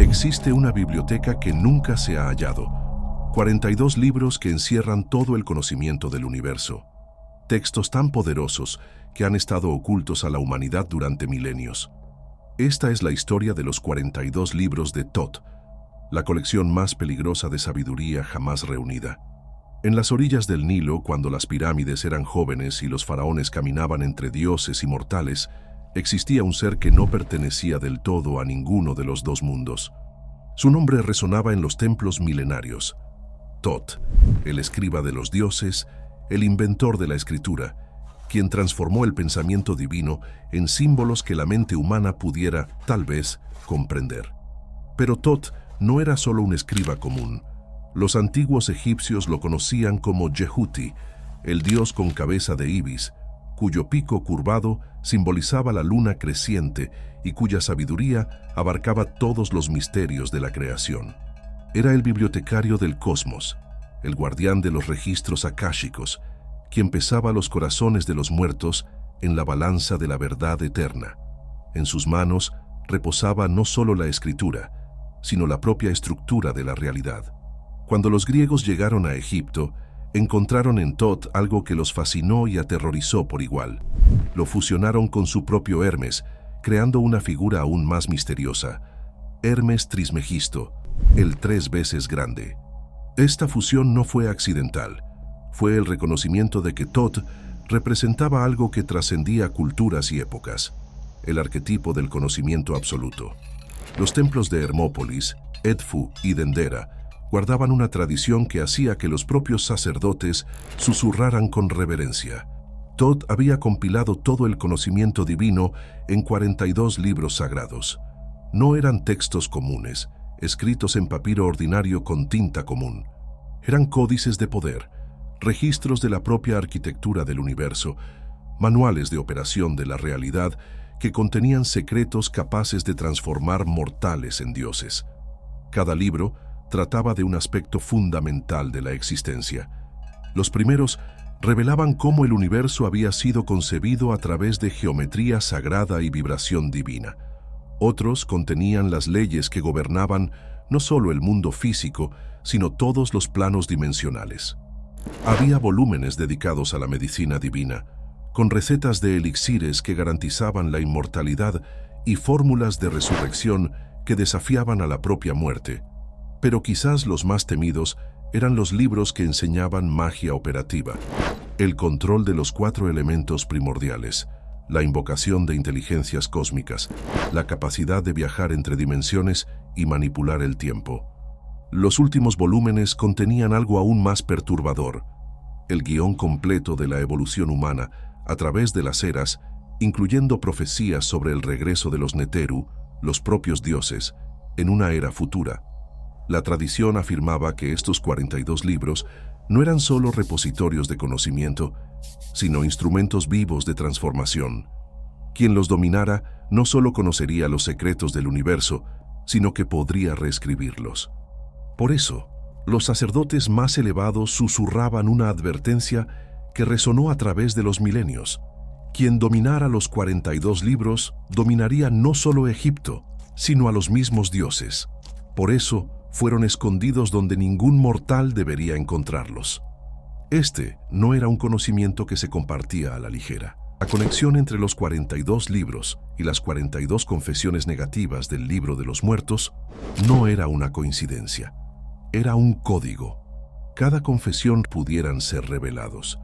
Existe una biblioteca que nunca se ha hallado. 42 libros que encierran todo el conocimiento del universo. Textos tan poderosos que han estado ocultos a la humanidad durante milenios. Esta es la historia de los 42 libros de Thoth, la colección más peligrosa de sabiduría jamás reunida. En las orillas del Nilo, cuando las pirámides eran jóvenes y los faraones caminaban entre dioses y mortales, existía un ser que no pertenecía del todo a ninguno de los dos mundos. Su nombre resonaba en los templos milenarios. Thoth, el escriba de los dioses, el inventor de la escritura, quien transformó el pensamiento divino en símbolos que la mente humana pudiera, tal vez, comprender. Pero Thoth no era solo un escriba común. Los antiguos egipcios lo conocían como Yehuti, el dios con cabeza de ibis, cuyo pico curvado simbolizaba la luna creciente y cuya sabiduría abarcaba todos los misterios de la creación. Era el bibliotecario del cosmos, el guardián de los registros akáshicos, quien pesaba los corazones de los muertos en la balanza de la verdad eterna. En sus manos reposaba no solo la escritura, sino la propia estructura de la realidad. Cuando los griegos llegaron a Egipto, encontraron en Thoth algo que los fascinó y aterrorizó por igual. Lo fusionaron con su propio Hermes, creando una figura aún más misteriosa, Hermes Trismegisto, el 3 veces grande. Esta fusión no fue accidental, fue el reconocimiento de que Thoth representaba algo que trascendía culturas y épocas, el arquetipo del conocimiento absoluto. Los templos de Hermópolis, Edfu y Dendera guardaban una tradición que hacía que los propios sacerdotes susurraran con reverencia. Thoth había compilado todo el conocimiento divino en 42 libros sagrados. No eran textos comunes, escritos en papiro ordinario con tinta común. Eran códices de poder, registros de la propia arquitectura del universo, manuales de operación de la realidad que contenían secretos capaces de transformar mortales en dioses. Cada libro trataba de un aspecto fundamental de la existencia. Los primeros revelaban cómo el universo había sido concebido a través de geometría sagrada y vibración divina. Otros contenían las leyes que gobernaban no solo el mundo físico, sino todos los planos dimensionales. Había volúmenes dedicados a la medicina divina, con recetas de elixires que garantizaban la inmortalidad y fórmulas de resurrección que desafiaban a la propia muerte. Pero quizás los más temidos eran los libros que enseñaban magia operativa, el control de los 4 elementos primordiales, la invocación de inteligencias cósmicas, la capacidad de viajar entre dimensiones y manipular el tiempo. Los últimos volúmenes contenían algo aún más perturbador, el guión completo de la evolución humana a través de las eras, incluyendo profecías sobre el regreso de los Neteru, los propios dioses, en una era futura. La tradición afirmaba que estos 42 libros no eran solo repositorios de conocimiento, sino instrumentos vivos de transformación. Quien los dominara no solo conocería los secretos del universo, sino que podría reescribirlos. Por eso, los sacerdotes más elevados susurraban una advertencia que resonó a través de los milenios. Quien dominara los 42 libros dominaría no solo Egipto, sino a los mismos dioses. Por eso, fueron escondidos donde ningún mortal debería encontrarlos. Este no era un conocimiento que se compartía a la ligera. La conexión entre los 42 libros y las 42 confesiones negativas del libro de los muertos no era una coincidencia, era un código. Cada confesión pudieran ser revelados.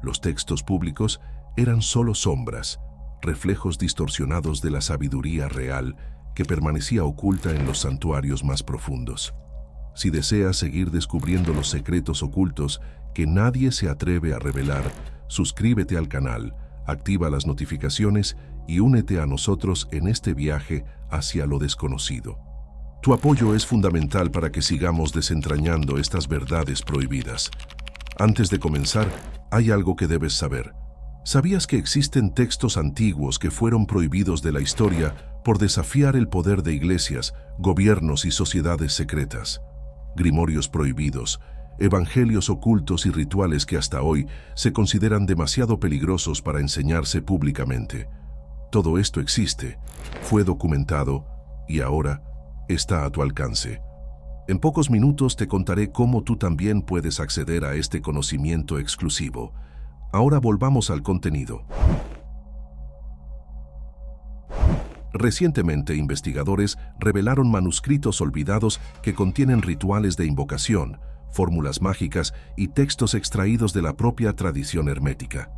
Los textos públicos eran solo sombras, reflejos distorsionados de la sabiduría real que permanecía oculta en los santuarios más profundos. Si deseas seguir descubriendo los secretos ocultos que nadie se atreve a revelar, suscríbete al canal, activa las notificaciones y únete a nosotros en este viaje hacia lo desconocido. Tu apoyo es fundamental para que sigamos desentrañando estas verdades prohibidas. Antes de comenzar, hay algo que debes saber. ¿Sabías que existen textos antiguos que fueron prohibidos de la historia por desafiar el poder de iglesias, gobiernos y sociedades secretas? Grimorios prohibidos, evangelios ocultos y rituales que hasta hoy se consideran demasiado peligrosos para enseñarse públicamente. Todo esto existe, fue documentado y ahora está a tu alcance. En pocos minutos te contaré cómo tú también puedes acceder a este conocimiento exclusivo. Ahora volvamos al contenido. Recientemente, investigadores revelaron manuscritos olvidados que contienen rituales de invocación, fórmulas mágicas y textos extraídos de la propia tradición hermética.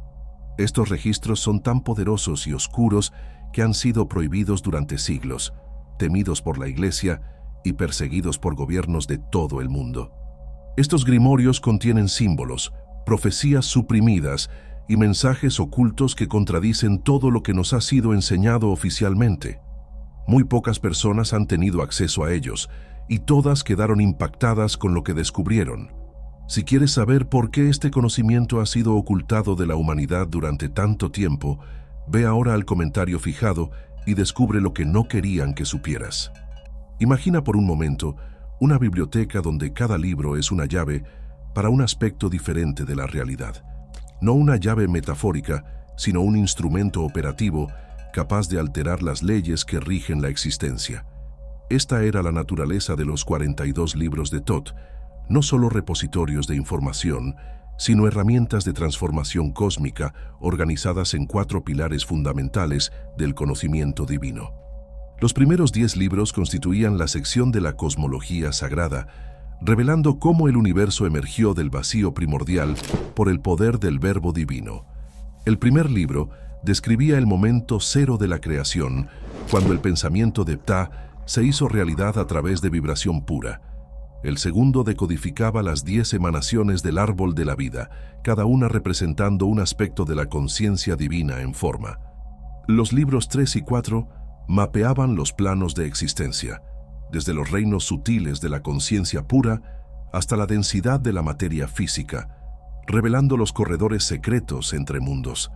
Estos registros son tan poderosos y oscuros que han sido prohibidos durante siglos, temidos por la Iglesia y perseguidos por gobiernos de todo el mundo. Estos grimorios contienen símbolos, profecías suprimidas y mensajes ocultos que contradicen todo lo que nos ha sido enseñado oficialmente. Muy pocas personas han tenido acceso a ellos, y todas quedaron impactadas con lo que descubrieron. Si quieres saber por qué este conocimiento ha sido ocultado de la humanidad durante tanto tiempo, ve ahora al comentario fijado y descubre lo que no querían que supieras. Imagina por un momento una biblioteca donde cada libro es una llave para un aspecto diferente de la realidad. No una llave metafórica, sino un instrumento operativo capaz de alterar las leyes que rigen la existencia. Esta era la naturaleza de los 42 libros de Thoth, no solo repositorios de información, sino herramientas de transformación cósmica organizadas en 4 pilares fundamentales del conocimiento divino. Los primeros 10 libros constituían la sección de la cosmología sagrada, revelando cómo el universo emergió del vacío primordial por el poder del Verbo divino. El primer libro describía el momento cero de la creación, cuando el pensamiento de Ptah se hizo realidad a través de vibración pura. El segundo decodificaba las 10 emanaciones del árbol de la vida, cada una representando un aspecto de la conciencia divina en forma. Los libros 3 y 4 mapeaban los planos de existencia, desde los reinos sutiles de la conciencia pura hasta la densidad de la materia física, revelando los corredores secretos entre mundos.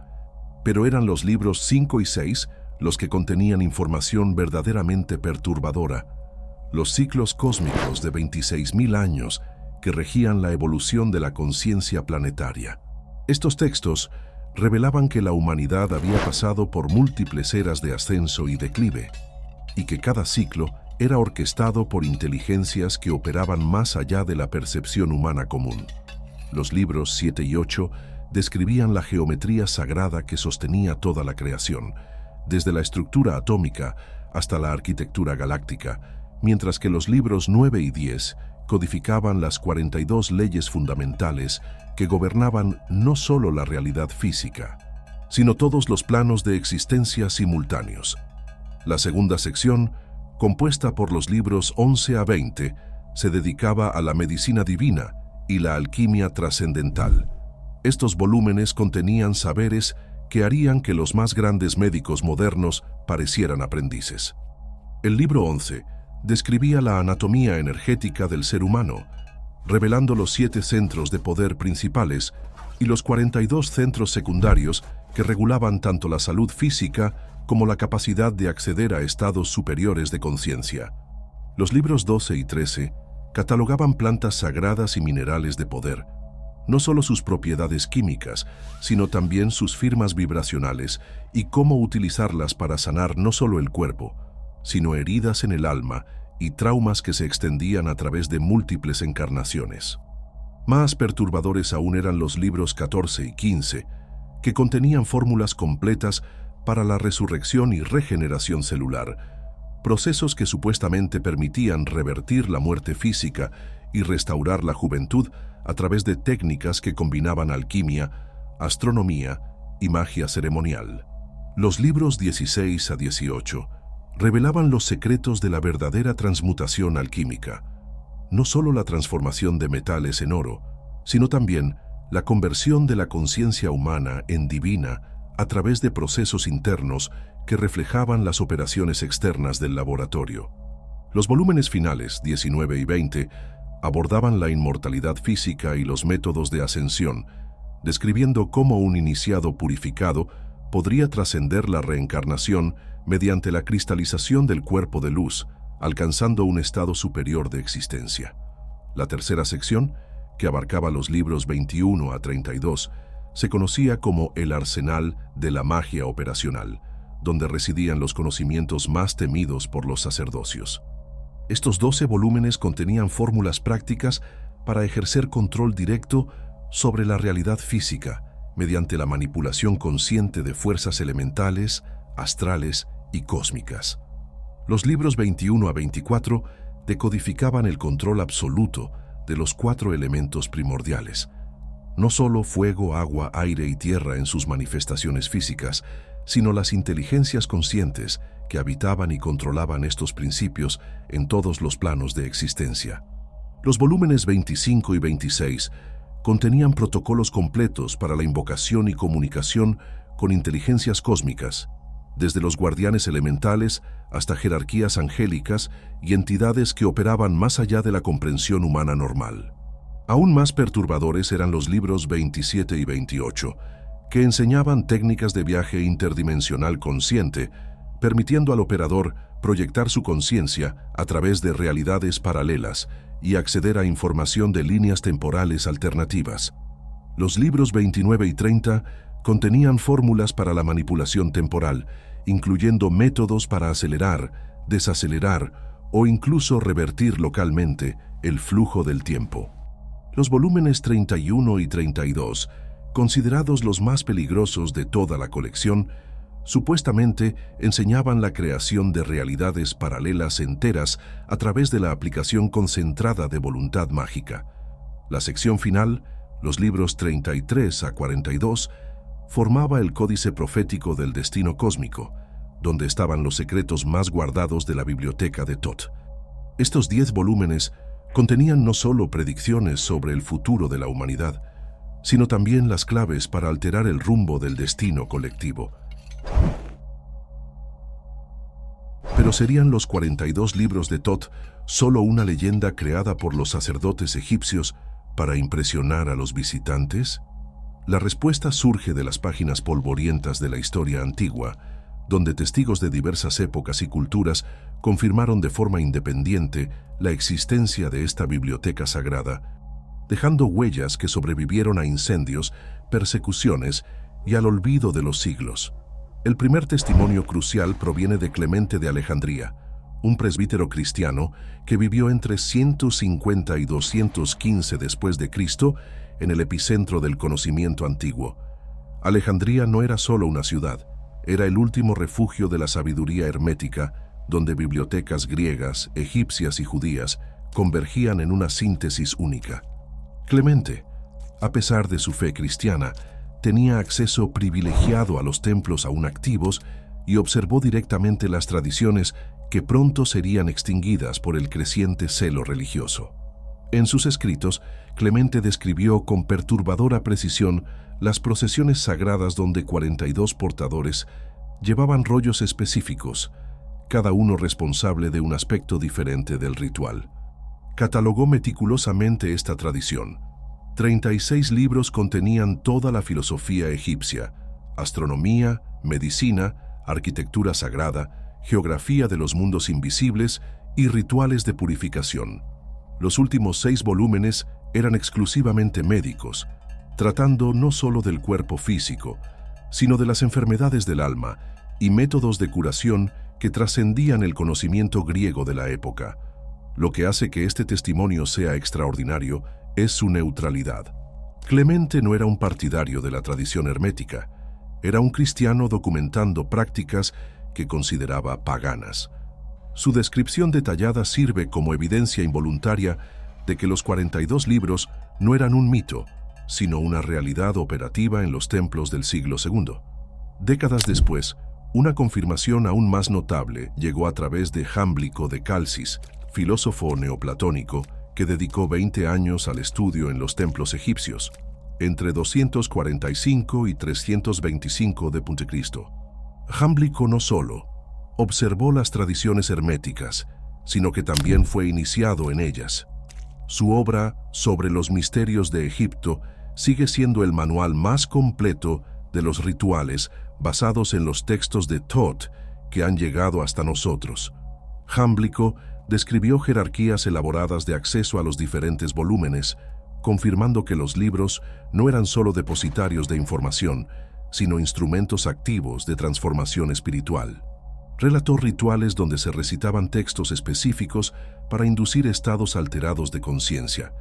Pero eran los libros 5 y 6 los que contenían información verdaderamente perturbadora, los ciclos cósmicos de 26.000 años que regían la evolución de la conciencia planetaria. Estos textos revelaban que la humanidad había pasado por múltiples eras de ascenso y declive, y que cada ciclo era orquestado por inteligencias que operaban más allá de la percepción humana común. Los libros 7 y 8 describían la geometría sagrada que sostenía toda la creación, desde la estructura atómica hasta la arquitectura galáctica, mientras que los libros 9 y 10 codificaban las 42 leyes fundamentales que gobernaban no solo la realidad física, sino todos los planos de existencia simultáneos. La segunda sección, compuesta por los libros 11 a 20, se dedicaba a la medicina divina y la alquimia trascendental. Estos volúmenes contenían saberes que harían que los más grandes médicos modernos parecieran aprendices. El libro 11 describía la anatomía energética del ser humano, revelando los 7 centros de poder principales y los 42 centros secundarios que regulaban tanto la salud física como la capacidad de acceder a estados superiores de conciencia. Los libros 12 y 13 catalogaban plantas sagradas y minerales de poder, no solo sus propiedades químicas, sino también sus firmas vibracionales y cómo utilizarlas para sanar no solo el cuerpo, sino heridas en el alma y traumas que se extendían a través de múltiples encarnaciones. Más perturbadores aún eran los libros 14 y 15, que contenían fórmulas completas para la resurrección y regeneración celular, procesos que supuestamente permitían revertir la muerte física y restaurar la juventud a través de técnicas que combinaban alquimia, astronomía y magia ceremonial. Los libros 16 a 18 revelaban los secretos de la verdadera transmutación alquímica, no solo la transformación de metales en oro, sino también la conversión de la conciencia humana en divina a través de procesos internos que reflejaban las operaciones externas del laboratorio. Los volúmenes finales, 19 y 20, abordaban la inmortalidad física y los métodos de ascensión, describiendo cómo un iniciado purificado podría trascender la reencarnación mediante la cristalización del cuerpo de luz, alcanzando un estado superior de existencia. La tercera sección, que abarcaba los libros 21 a 32, se conocía como el arsenal de la magia operacional, donde residían los conocimientos más temidos por los sacerdocios. Estos 12 volúmenes contenían fórmulas prácticas para ejercer control directo sobre la realidad física mediante la manipulación consciente de fuerzas elementales, astrales y cósmicas. Los libros 21 a 24 decodificaban el control absoluto de los 4 elementos primordiales. No solo fuego, agua, aire y tierra en sus manifestaciones físicas, sino las inteligencias conscientes que habitaban y controlaban estos principios en todos los planos de existencia. Los volúmenes 25 y 26 contenían protocolos completos para la invocación y comunicación con inteligencias cósmicas, desde los guardianes elementales hasta jerarquías angélicas y entidades que operaban más allá de la comprensión humana normal. Aún más perturbadores eran los libros 27 y 28, que enseñaban técnicas de viaje interdimensional consciente, permitiendo al operador proyectar su conciencia a través de realidades paralelas y acceder a información de líneas temporales alternativas. Los libros 29 y 30 contenían fórmulas para la manipulación temporal, incluyendo métodos para acelerar, desacelerar o incluso revertir localmente el flujo del tiempo. Los volúmenes 31 y 32, considerados los más peligrosos de toda la colección, supuestamente enseñaban la creación de realidades paralelas enteras a través de la aplicación concentrada de voluntad mágica. La sección final, los libros 33 a 42, formaba el códice profético del destino cósmico, donde estaban los secretos más guardados de la biblioteca de Thoth. Estos 10 volúmenes contenían no solo predicciones sobre el futuro de la humanidad, sino también las claves para alterar el rumbo del destino colectivo. Pero ¿serían los 42 libros de Thoth solo una leyenda creada por los sacerdotes egipcios para impresionar a los visitantes? La respuesta surge de las páginas polvorientas de la historia antigua, donde testigos de diversas épocas y culturas confirmaron de forma independiente la existencia de esta biblioteca sagrada, dejando huellas que sobrevivieron a incendios, persecuciones y al olvido de los siglos. El primer testimonio crucial proviene de Clemente de Alejandría, un presbítero cristiano que vivió entre 150 y 215 después de Cristo en el epicentro del conocimiento antiguo. Alejandría no era solo una ciudad, era el último refugio de la sabiduría hermética, donde bibliotecas griegas, egipcias y judías convergían en una síntesis única. Clemente, a pesar de su fe cristiana, tenía acceso privilegiado a los templos aún activos y observó directamente las tradiciones que pronto serían extinguidas por el creciente celo religioso. En sus escritos, Clemente describió con perturbadora precisión las procesiones sagradas donde 42 portadores llevaban rollos específicos, cada uno responsable de un aspecto diferente del ritual. Catalogó meticulosamente esta tradición. 36 libros contenían toda la filosofía egipcia, astronomía, medicina, arquitectura sagrada, geografía de los mundos invisibles y rituales de purificación. Los últimos 6 volúmenes eran exclusivamente médicos, tratando no solo del cuerpo físico, sino de las enfermedades del alma y métodos de curación que trascendían el conocimiento griego de la época. Lo que hace que este testimonio sea extraordinario es su neutralidad. Clemente no era un partidario de la tradición hermética, era un cristiano documentando prácticas que consideraba paganas. Su descripción detallada sirve como evidencia involuntaria de que los 42 libros no eran un mito, sino una realidad operativa en los templos del siglo II. Décadas después, una confirmación aún más notable llegó a través de Jámblico de Calcis, filósofo neoplatónico que dedicó 20 años al estudio en los templos egipcios, entre 245 y 325 d.C. Jámblico no solo observó las tradiciones herméticas, sino que también fue iniciado en ellas. Su obra sobre los misterios de Egipto sigue siendo el manual más completo de los rituales basados en los textos de Thoth que han llegado hasta nosotros. Jámblico describió jerarquías elaboradas de acceso a los diferentes volúmenes, confirmando que los libros no eran solo depositarios de información, sino instrumentos activos de transformación espiritual. Relató rituales donde se recitaban textos específicos para inducir estados alterados de conciencia,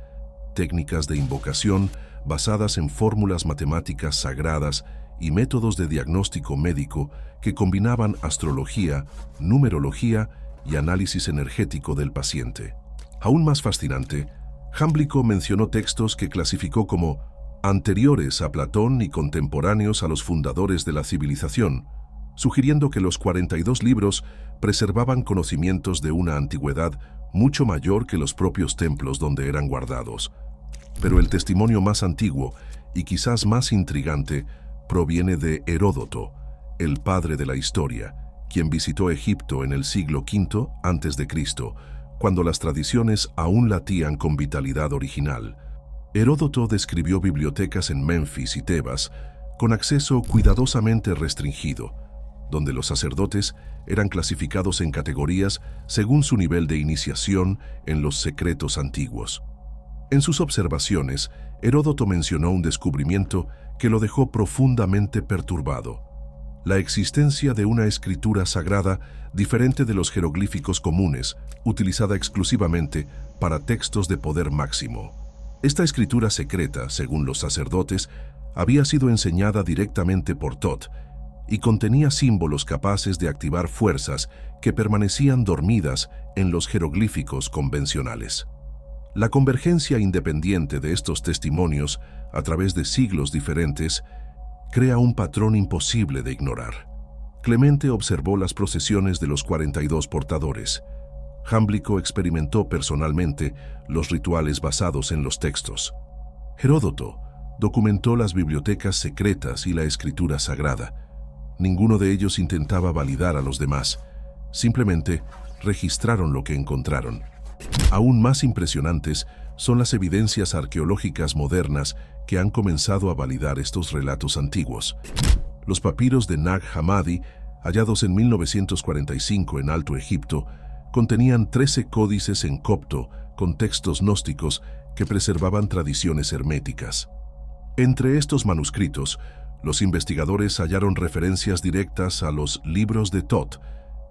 técnicas de invocación basadas en fórmulas matemáticas sagradas y métodos de diagnóstico médico que combinaban astrología, numerología y análisis energético del paciente. Aún más fascinante, Jámblico mencionó textos que clasificó como anteriores a Platón y contemporáneos a los fundadores de la civilización, sugiriendo que los 42 libros preservaban conocimientos de una antigüedad mucho mayor que los propios templos donde eran guardados. Pero el testimonio más antiguo y quizás más intrigante proviene de Heródoto, el padre de la historia, quien visitó Egipto en el siglo V a.C., cuando las tradiciones aún latían con vitalidad original. Heródoto describió bibliotecas en Menfis y Tebas con acceso cuidadosamente restringido, donde los sacerdotes eran clasificados en categorías según su nivel de iniciación en los secretos antiguos. En sus observaciones, Heródoto mencionó un descubrimiento que lo dejó profundamente perturbado: la existencia de una escritura sagrada diferente de los jeroglíficos comunes, utilizada exclusivamente para textos de poder máximo. Esta escritura secreta, según los sacerdotes, había sido enseñada directamente por Thoth y contenía símbolos capaces de activar fuerzas que permanecían dormidas en los jeroglíficos convencionales. La convergencia independiente de estos testimonios a través de siglos diferentes crea un patrón imposible de ignorar. Clemente observó las procesiones de los 42 portadores. Jámblico experimentó personalmente los rituales basados en los textos. Heródoto documentó las bibliotecas secretas y la escritura sagrada. Ninguno de ellos intentaba validar a los demás, simplemente registraron lo que encontraron. Aún más impresionantes son las evidencias arqueológicas modernas que han comenzado a validar estos relatos antiguos. Los papiros de Nag Hammadi, hallados en 1945 en Alto Egipto, contenían 13 códices en copto con textos gnósticos que preservaban tradiciones herméticas. Entre estos manuscritos, los investigadores hallaron referencias directas a los libros de Thoth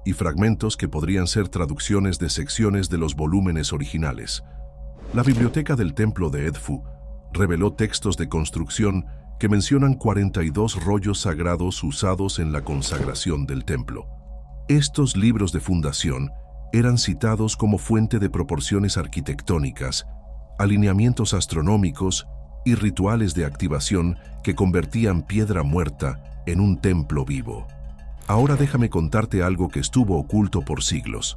y fragmentos que podrían ser traducciones de secciones de los volúmenes originales. La biblioteca del templo de Edfu reveló textos de construcción que mencionan 42 rollos sagrados usados en la consagración del templo. Estos libros de fundación eran citados como fuente de proporciones arquitectónicas, alineamientos astronómicos y rituales de activación que convertían piedra muerta en un templo vivo. Ahora déjame contarte algo que estuvo oculto por siglos.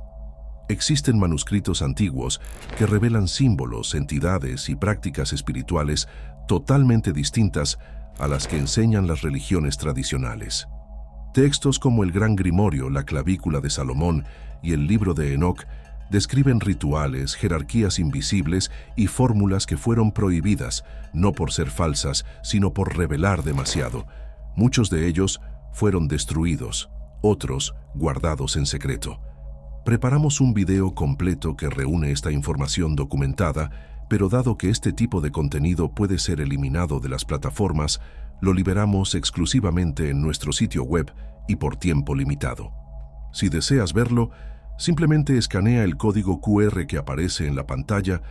Existen manuscritos antiguos que revelan símbolos, entidades y prácticas espirituales totalmente distintas a las que enseñan las religiones tradicionales. Textos como el Gran Grimorio, la Clavícula de Salomón y el Libro de Enoc describen rituales, jerarquías invisibles y fórmulas que fueron prohibidas, no por ser falsas, sino por revelar demasiado. Muchos de ellos fueron destruidos, otros guardados en secreto. Preparamos un video completo que reúne esta información documentada, pero dado que este tipo de contenido puede ser eliminado de las plataformas, lo liberamos exclusivamente en nuestro sitio web y por tiempo limitado. Si deseas verlo, simplemente escanea el código QR que aparece en la pantalla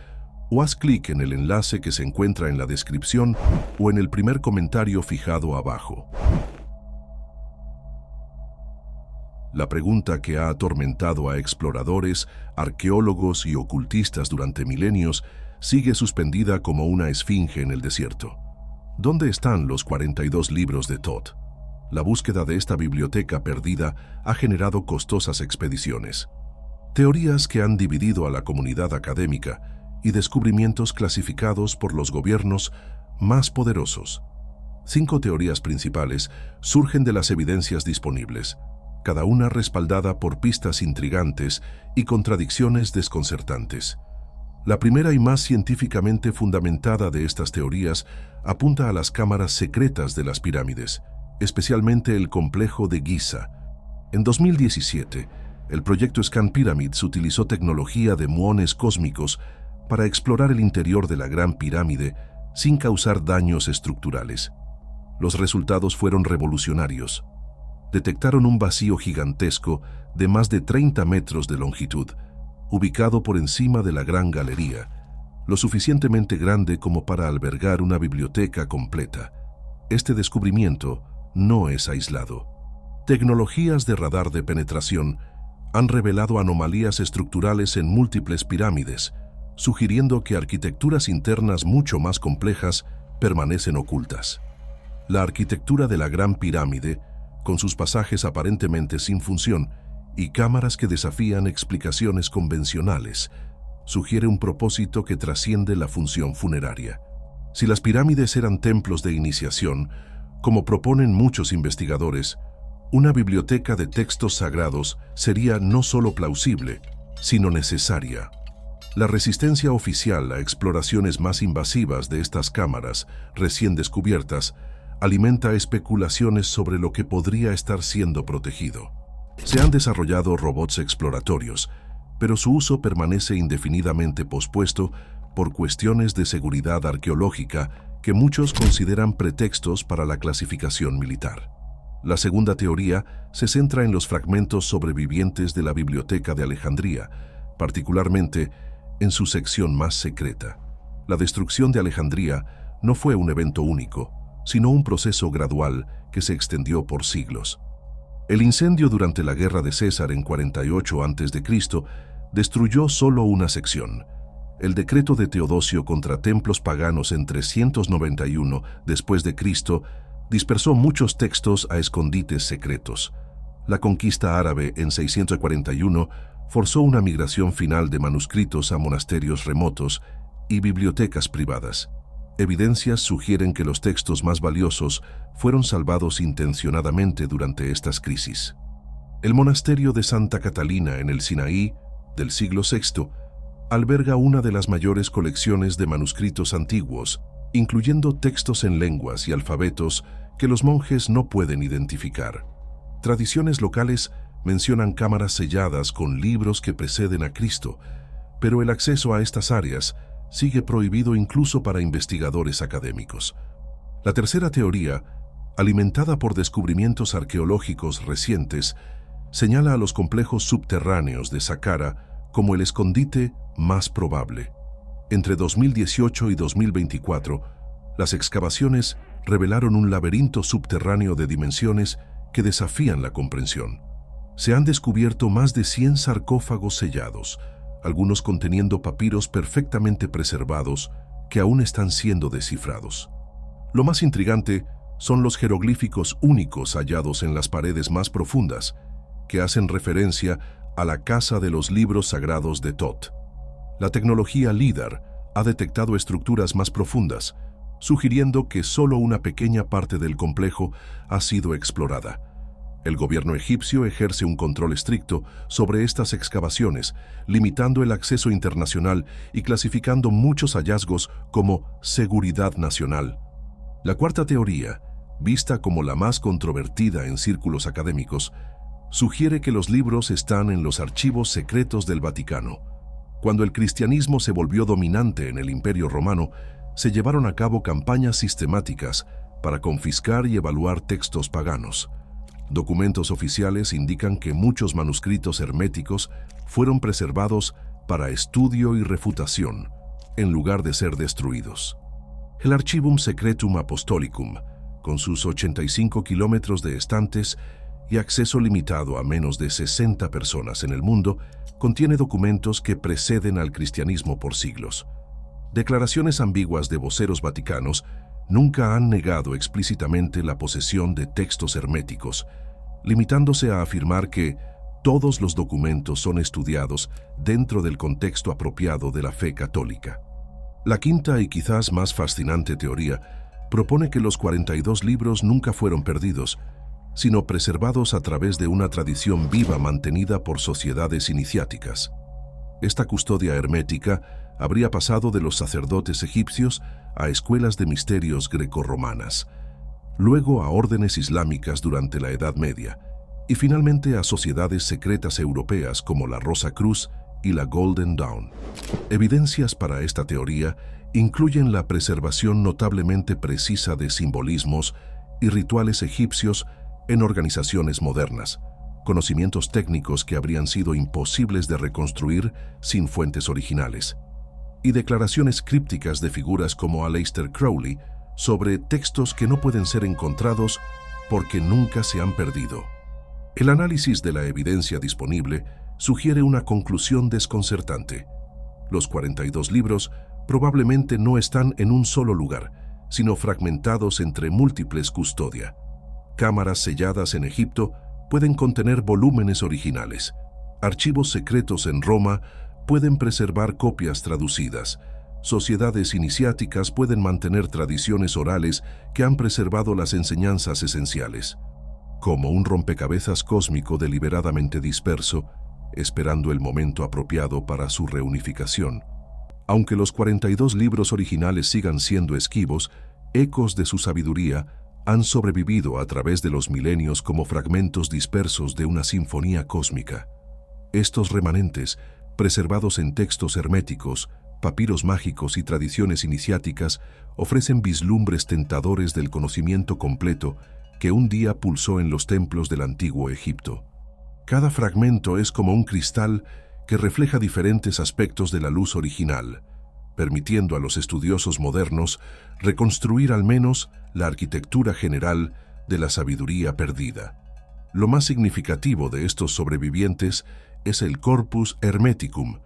o haz clic en el enlace que se encuentra en la descripción o en el primer comentario fijado abajo. La pregunta que ha atormentado a exploradores, arqueólogos y ocultistas durante milenios sigue suspendida como una esfinge en el desierto. ¿Dónde están los 42 libros de Thoth? La búsqueda de esta biblioteca perdida ha generado costosas expediciones, teorías que han dividido a la comunidad académica y descubrimientos clasificados por los gobiernos más poderosos. 5 teorías principales surgen de las evidencias disponibles, cada una respaldada por pistas intrigantes y contradicciones desconcertantes. La primera y más científicamente fundamentada de estas teorías apunta a las cámaras secretas de las pirámides, especialmente el complejo de Giza. En 2017, el proyecto Scan Pyramids utilizó tecnología de muones cósmicos para explorar el interior de la Gran Pirámide sin causar daños estructurales. Los resultados fueron revolucionarios. detectaron un vacío gigantesco de más de 30 metros de longitud, ubicado por encima de la Gran Galería, lo suficientemente grande como para albergar una biblioteca completa. Este descubrimiento no es aislado. Tecnologías de radar de penetración han revelado anomalías estructurales en múltiples pirámides, sugiriendo que arquitecturas internas mucho más complejas permanecen ocultas. La arquitectura de la Gran Pirámide, con sus pasajes aparentemente sin función y cámaras que desafían explicaciones convencionales, sugiere un propósito que trasciende la función funeraria. Si las pirámides eran templos de iniciación, como proponen muchos investigadores, una biblioteca de textos sagrados sería no solo plausible, sino necesaria. La resistencia oficial a exploraciones más invasivas de estas cámaras recién descubiertas alimenta especulaciones sobre lo que podría estar siendo protegido. Se han desarrollado robots exploratorios, pero su uso permanece indefinidamente pospuesto por cuestiones de seguridad arqueológica que muchos consideran pretextos para la clasificación militar. La segunda teoría se centra en los fragmentos sobrevivientes de la Biblioteca de Alejandría, particularmente en su sección más secreta. La destrucción de Alejandría no fue un evento único, sino un proceso gradual que se extendió por siglos. El incendio durante la guerra de César en 48 a.C. destruyó solo una sección. El decreto de Teodosio contra templos paganos en 391 después de Cristo dispersó muchos textos a escondites secretos. La conquista árabe en 641 forzó una migración final de manuscritos a monasterios remotos y bibliotecas privadas. Evidencias sugieren que los textos más valiosos fueron salvados intencionadamente durante estas crisis. El monasterio de Santa Catalina en el Sinaí, del siglo VI, alberga una de las mayores colecciones de manuscritos antiguos, incluyendo textos en lenguas y alfabetos que los monjes no pueden identificar. Tradiciones locales mencionan cámaras selladas con libros que preceden a Cristo, pero el acceso a estas áreas sigue prohibido incluso para investigadores académicos. La tercera teoría, alimentada por descubrimientos arqueológicos recientes, señala a los complejos subterráneos de Saqqara como el escondite más probable. Entre 2018 y 2024, las excavaciones revelaron un laberinto subterráneo de dimensiones que desafían la comprensión. Se han descubierto más de 100 sarcófagos sellados, algunos conteniendo papiros perfectamente preservados que aún están siendo descifrados. Lo más intrigante son los jeroglíficos únicos hallados en las paredes más profundas, que hacen referencia a la Casa de los Libros Sagrados de Thoth. La tecnología LIDAR ha detectado estructuras más profundas, sugiriendo que solo una pequeña parte del complejo ha sido explorada. El gobierno egipcio ejerce un control estricto sobre estas excavaciones, limitando el acceso internacional y clasificando muchos hallazgos como seguridad nacional. La cuarta teoría, vista como la más controvertida en círculos académicos, sugiere que los libros están en los archivos secretos del Vaticano. Cuando el cristianismo se volvió dominante en el Imperio Romano, se llevaron a cabo campañas sistemáticas para confiscar y evaluar textos paganos. Documentos oficiales indican que muchos manuscritos herméticos fueron preservados para estudio y refutación, en lugar de ser destruidos. El Archivum Secretum Apostolicum, con sus 85 kilómetros de estantes y acceso limitado a menos de 60 personas en el mundo, contiene documentos que preceden al cristianismo por siglos. Declaraciones ambiguas de voceros vaticanos nunca han negado explícitamente la posesión de textos herméticos, limitándose a afirmar que todos los documentos son estudiados dentro del contexto apropiado de la fe católica. La quinta y quizás más fascinante teoría propone que los 42 libros nunca fueron perdidos, sino preservados a través de una tradición viva mantenida por sociedades iniciáticas. Esta custodia hermética habría pasado de los sacerdotes egipcios a escuelas de misterios grecorromanas, luego a órdenes islámicas durante la Edad Media, y finalmente a sociedades secretas europeas como la Rosa Cruz y la Golden Dawn. Evidencias para esta teoría incluyen la preservación notablemente precisa de simbolismos y rituales egipcios En organizaciones modernas, conocimientos técnicos que habrían sido imposibles de reconstruir sin fuentes originales, y declaraciones crípticas de figuras como Aleister Crowley sobre textos que no pueden ser encontrados porque nunca se han perdido. El análisis de la evidencia disponible sugiere una conclusión desconcertante. Los 42 libros probablemente no están en un solo lugar, sino fragmentados entre múltiples custodia. Cámaras selladas en Egipto pueden contener volúmenes originales. Archivos secretos en Roma pueden preservar copias traducidas. Sociedades iniciáticas pueden mantener tradiciones orales que han preservado las enseñanzas esenciales. Como un rompecabezas cósmico deliberadamente disperso, esperando el momento apropiado para su reunificación. Aunque los 42 libros originales sigan siendo esquivos, ecos de su sabiduría han sobrevivido a través de los milenios como fragmentos dispersos de una sinfonía cósmica. Estos remanentes, preservados en textos herméticos, papiros mágicos y tradiciones iniciáticas, ofrecen vislumbres tentadores del conocimiento completo que un día pulsó en los templos del antiguo Egipto. Cada fragmento es como un cristal que refleja diferentes aspectos de la luz original, permitiendo a los estudiosos modernos reconstruir al menos la arquitectura general de la sabiduría perdida. Lo más significativo de estos sobrevivientes es el Corpus Hermeticum,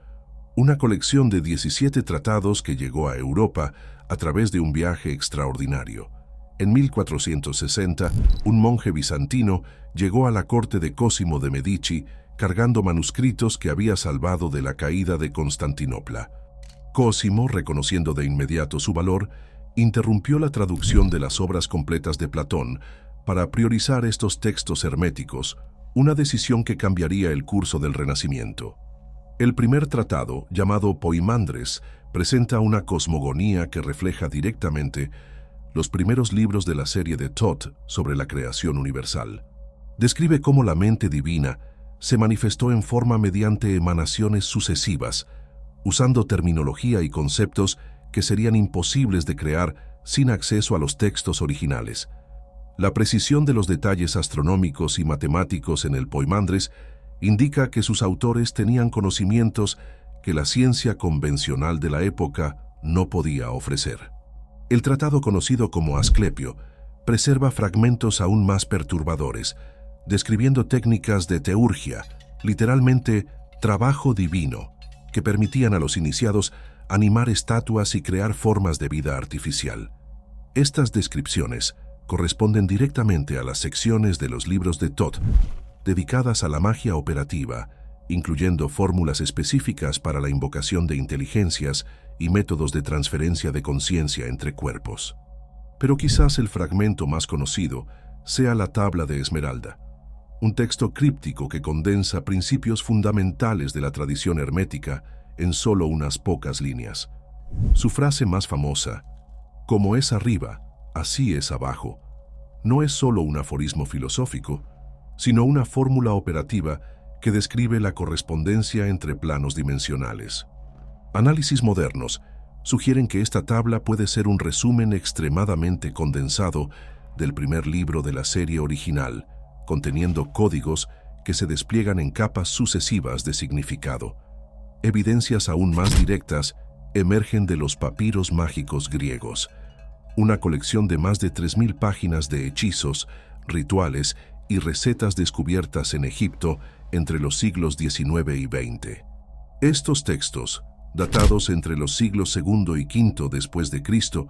una colección de 17 tratados que llegó a Europa a través de un viaje extraordinario. En 1460, un monje bizantino llegó a la corte de Cosimo de Medici cargando manuscritos que había salvado de la caída de Constantinopla. Cosimo, reconociendo de inmediato su valor, interrumpió la traducción de las obras completas de Platón para priorizar estos textos herméticos, una decisión que cambiaría el curso del Renacimiento. El primer tratado, llamado Poimandres, presenta una cosmogonía que refleja directamente los primeros libros de la serie de Thoth sobre la creación universal. Describe cómo la mente divina se manifestó en forma mediante emanaciones sucesivas, usando terminología y conceptos que serían imposibles de crear sin acceso a los textos originales. La precisión de los detalles astronómicos y matemáticos en el Poimandres indica que sus autores tenían conocimientos que la ciencia convencional de la época no podía ofrecer. El tratado conocido como Asclepio preserva fragmentos aún más perturbadores, describiendo técnicas de teurgia, literalmente trabajo divino, que permitían a los iniciados animar estatuas y crear formas de vida artificial. Estas descripciones corresponden directamente a las secciones de los libros de Thoth, dedicadas a la magia operativa, incluyendo fórmulas específicas para la invocación de inteligencias y métodos de transferencia de conciencia entre cuerpos. Pero quizás el fragmento más conocido sea la Tabla de Esmeralda, un texto críptico que condensa principios fundamentales de la tradición hermética en solo unas pocas líneas. Su frase más famosa, como es arriba, así es abajo, no es solo un aforismo filosófico, sino una fórmula operativa que describe la correspondencia entre planos dimensionales. Análisis modernos sugieren que esta tabla puede ser un resumen extremadamente condensado del primer libro de la serie original, conteniendo códigos que se despliegan en capas sucesivas de significado. Evidencias aún más directas emergen de los papiros mágicos griegos, una colección de más de 3.000 páginas de hechizos, rituales y recetas descubiertas en Egipto entre los siglos XIX y XX. Estos textos, datados entre los siglos II y V después de Cristo,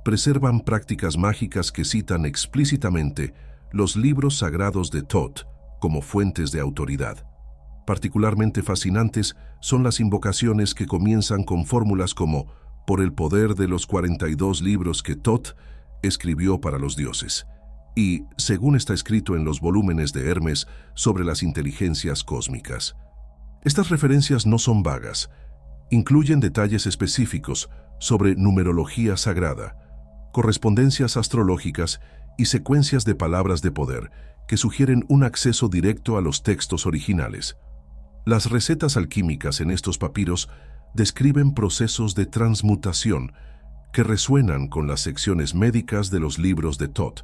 preservan prácticas mágicas que citan explícitamente los libros sagrados de Thoth como fuentes de autoridad. Particularmente fascinantes son las invocaciones que comienzan con fórmulas como «por el poder de los 42 libros que Thoth escribió para los dioses», y, según está escrito en los volúmenes de Hermes sobre las inteligencias cósmicas. Estas referencias no son vagas, incluyen detalles específicos sobre numerología sagrada, correspondencias astrológicas y secuencias de palabras de poder que sugieren un acceso directo a los textos originales. Las recetas alquímicas en estos papiros describen procesos de transmutación que resuenan con las secciones médicas de los libros de Thoth,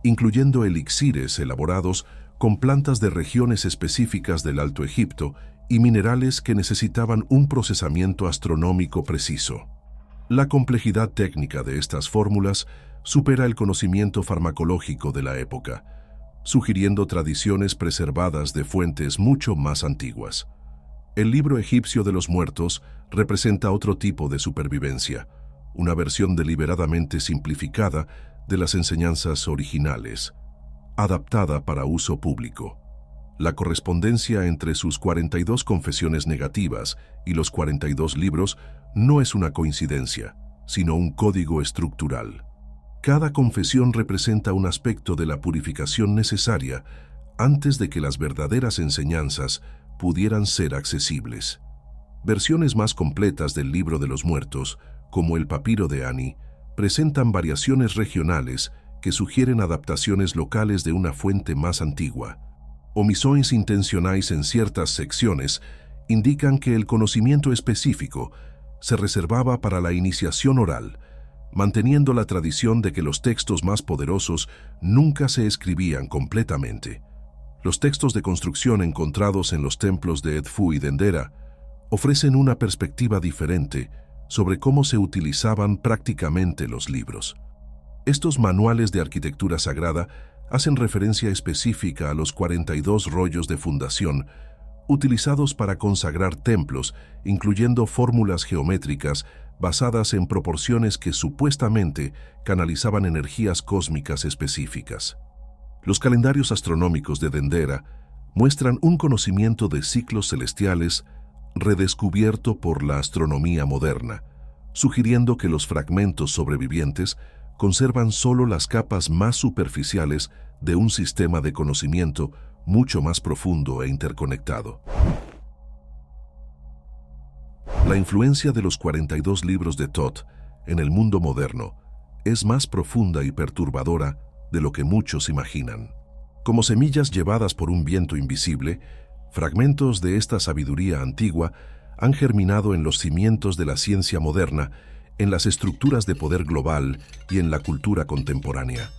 incluyendo elixires elaborados con plantas de regiones específicas del Alto Egipto y minerales que necesitaban un procesamiento astronómico preciso. La complejidad técnica de estas fórmulas supera el conocimiento farmacológico de la época, sugiriendo tradiciones preservadas de fuentes mucho más antiguas. El libro egipcio de los muertos representa otro tipo de supervivencia, una versión deliberadamente simplificada de las enseñanzas originales, adaptada para uso público. La correspondencia entre sus 42 confesiones negativas y los 42 libros no es una coincidencia, sino un código estructural. Cada confesión representa un aspecto de la purificación necesaria antes de que las verdaderas enseñanzas pudieran ser accesibles. Versiones más completas del Libro de los Muertos, como el Papiro de Ani, presentan variaciones regionales que sugieren adaptaciones locales de una fuente más antigua. Omisiones intencionales en ciertas secciones indican que el conocimiento específico se reservaba para la iniciación oral, manteniendo la tradición de que los textos más poderosos nunca se escribían completamente. Los textos de construcción encontrados en los templos de Edfu y Dendera ofrecen una perspectiva diferente sobre cómo se utilizaban prácticamente los libros. Estos manuales de arquitectura sagrada hacen referencia específica a los 42 rollos de fundación utilizados para consagrar templos, incluyendo fórmulas geométricas basadas en proporciones que supuestamente canalizaban energías cósmicas específicas. Los calendarios astronómicos de Dendera muestran un conocimiento de ciclos celestiales redescubierto por la astronomía moderna, sugiriendo que los fragmentos sobrevivientes conservan solo las capas más superficiales de un sistema de conocimiento mucho más profundo e interconectado. La influencia de los 42 libros de Thoth en el mundo moderno es más profunda y perturbadora de lo que muchos imaginan. Como semillas llevadas por un viento invisible, fragmentos de esta sabiduría antigua han germinado en los cimientos de la ciencia moderna, en las estructuras de poder global y en la cultura contemporánea.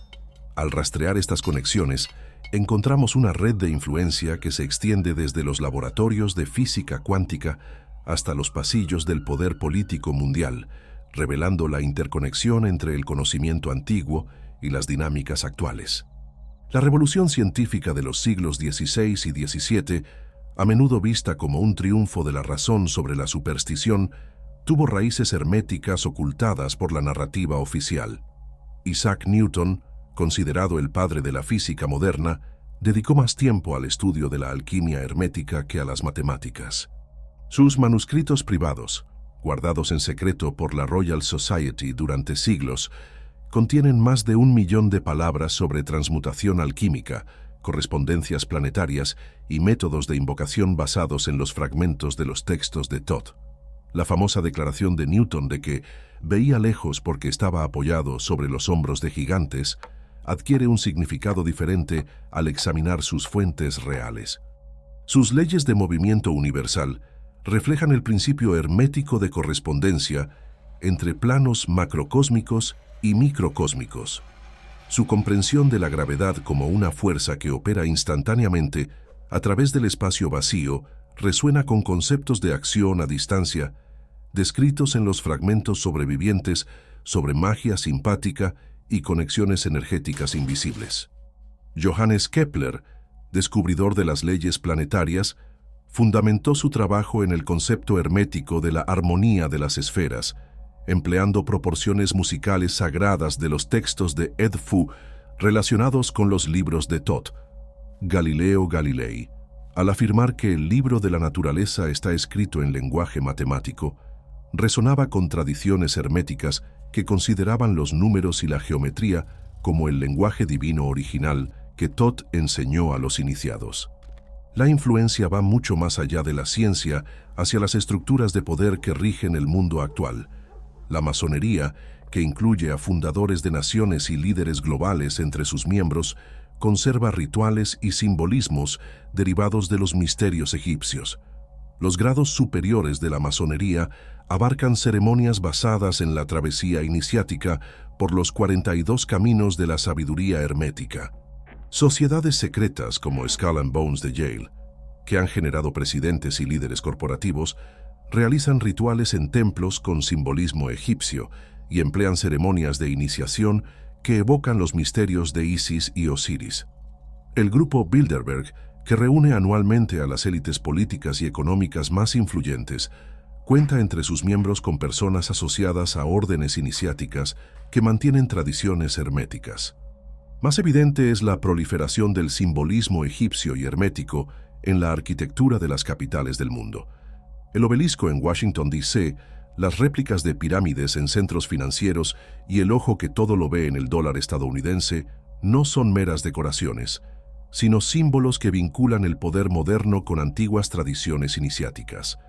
Al rastrear estas conexiones, encontramos una red de influencia que se extiende desde los laboratorios de física cuántica hasta los pasillos del poder político mundial, revelando la interconexión entre el conocimiento antiguo y las dinámicas actuales. La revolución científica de los siglos XVI y XVII, a menudo vista como un triunfo de la razón sobre la superstición, tuvo raíces herméticas ocultadas por la narrativa oficial. Isaac Newton, considerado el padre de la física moderna, dedicó más tiempo al estudio de la alquimia hermética que a las matemáticas. Sus manuscritos privados, guardados en secreto por la Royal Society durante siglos, contienen más de 1 millón de palabras sobre transmutación alquímica, correspondencias planetarias y métodos de invocación basados en los fragmentos de los textos de Thoth. La famosa declaración de Newton de que veía lejos porque estaba apoyado sobre los hombros de gigantes adquiere un significado diferente al examinar sus fuentes reales. Sus leyes de movimiento universal reflejan el principio hermético de correspondencia entre planos macrocósmicos y microcósmicos. Su comprensión de la gravedad como una fuerza que opera instantáneamente a través del espacio vacío resuena con conceptos de acción a distancia descritos en los fragmentos sobrevivientes sobre magia simpática y conexiones energéticas invisibles. Johannes Kepler, descubridor de las leyes planetarias, fundamentó su trabajo en el concepto hermético de la armonía de las esferas, empleando proporciones musicales sagradas de los textos de Edfu relacionados con los libros de Thoth. Galileo Galilei, al afirmar que el libro de la naturaleza está escrito en lenguaje matemático, resonaba con tradiciones herméticas que consideraban los números y la geometría como el lenguaje divino original que Thoth enseñó a los iniciados. La influencia va mucho más allá de la ciencia hacia las estructuras de poder que rigen el mundo actual. La masonería, que incluye a fundadores de naciones y líderes globales entre sus miembros, conserva rituales y simbolismos derivados de los misterios egipcios. Los grados superiores de la masonería abarcan ceremonias basadas en la travesía iniciática, por los 42 caminos de la sabiduría hermética. Sociedades secretas como Skull and Bones de Yale, que han generado presidentes y líderes corporativos, realizan rituales en templos con simbolismo egipcio y emplean ceremonias de iniciación que evocan los misterios de Isis y Osiris. El grupo Bilderberg, que reúne anualmente a las élites políticas y económicas más influyentes, cuenta entre sus miembros con personas asociadas a órdenes iniciáticas que mantienen tradiciones herméticas. Más evidente es la proliferación del simbolismo egipcio y hermético en la arquitectura de las capitales del mundo. El obelisco en Washington, D.C., las réplicas de pirámides en centros financieros y el ojo que todo lo ve en el dólar estadounidense no son meras decoraciones, sino símbolos que vinculan el poder moderno con antiguas tradiciones iniciáticas.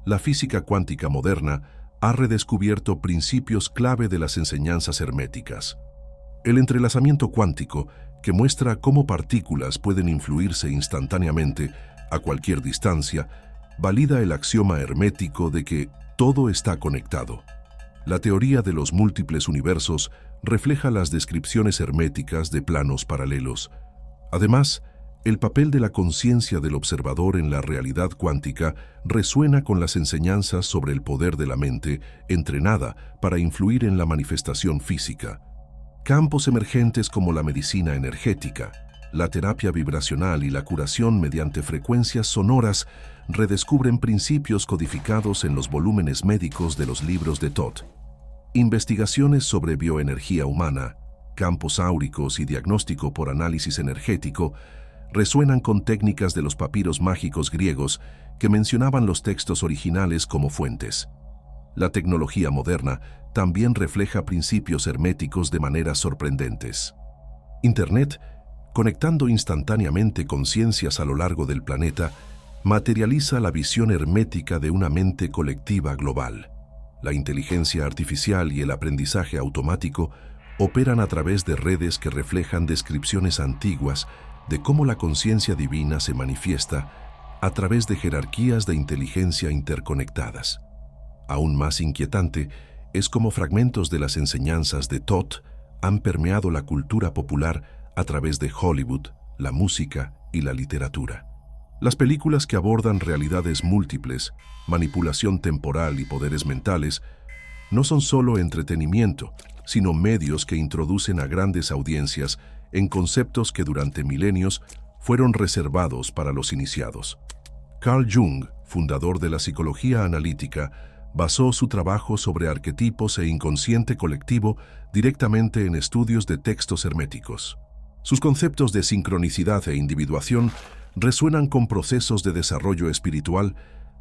La física cuántica moderna ha redescubierto principios clave de las enseñanzas herméticas. El entrelazamiento cuántico, que muestra cómo partículas pueden influirse instantáneamente a cualquier distancia, valida el axioma hermético de que todo está conectado. La teoría de los múltiples universos refleja las descripciones herméticas de planos paralelos. Además, el papel de la conciencia del observador en la realidad cuántica resuena con las enseñanzas sobre el poder de la mente entrenada para influir en la manifestación física. Campos emergentes como la medicina energética, la terapia vibracional y la curación mediante frecuencias sonoras redescubren principios codificados en los volúmenes médicos de los libros de Thoth. Investigaciones sobre bioenergía humana, campos áuricos y diagnóstico por análisis energético resuenan con técnicas de los papiros mágicos griegos que mencionaban los textos originales como fuentes. La tecnología moderna también refleja principios herméticos de maneras sorprendentes. Internet, conectando instantáneamente conciencias a lo largo del planeta, materializa la visión hermética de una mente colectiva global. La inteligencia artificial y el aprendizaje automático operan a través de redes que reflejan descripciones antiguas de cómo la conciencia divina se manifiesta a través de jerarquías de inteligencia interconectadas. Aún más inquietante es cómo fragmentos de las enseñanzas de Thoth han permeado la cultura popular a través de Hollywood, la música y la literatura. Las películas que abordan realidades múltiples, manipulación temporal y poderes mentales no son solo entretenimiento, sino medios que introducen a grandes audiencias en conceptos que durante milenios fueron reservados para los iniciados. Carl Jung, fundador de la psicología analítica, basó su trabajo sobre arquetipos e inconsciente colectivo directamente en estudios de textos herméticos. Sus conceptos de sincronicidad e individuación resuenan con procesos de desarrollo espiritual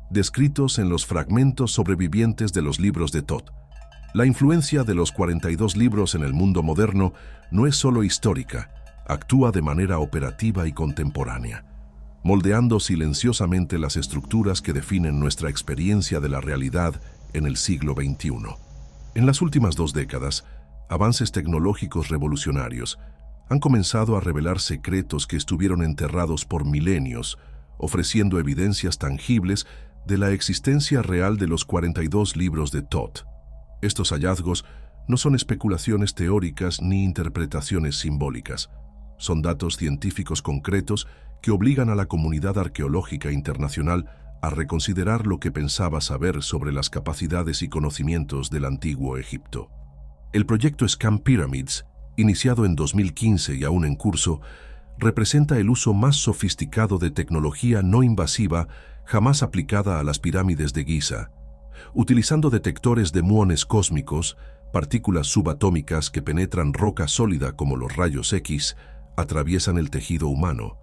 descritos en los fragmentos sobrevivientes de los libros de Thoth. La influencia de los 42 libros en el mundo moderno no es solo histórica, actúa de manera operativa y contemporánea, moldeando silenciosamente las estructuras que definen nuestra experiencia de la realidad en el siglo XXI. En las últimas 2 décadas, avances tecnológicos revolucionarios han comenzado a revelar secretos que estuvieron enterrados por milenios, ofreciendo evidencias tangibles de la existencia real de los 42 libros de Thoth. Estos hallazgos no son especulaciones teóricas ni interpretaciones simbólicas. Son datos científicos concretos que obligan a la comunidad arqueológica internacional a reconsiderar lo que pensaba saber sobre las capacidades y conocimientos del antiguo Egipto. El proyecto Scam Pyramids, iniciado en 2015 y aún en curso, representa el uso más sofisticado de tecnología no invasiva jamás aplicada a las pirámides de Giza, utilizando detectores de muones cósmicos, partículas subatómicas que penetran roca sólida como los rayos X, atraviesan el tejido humano.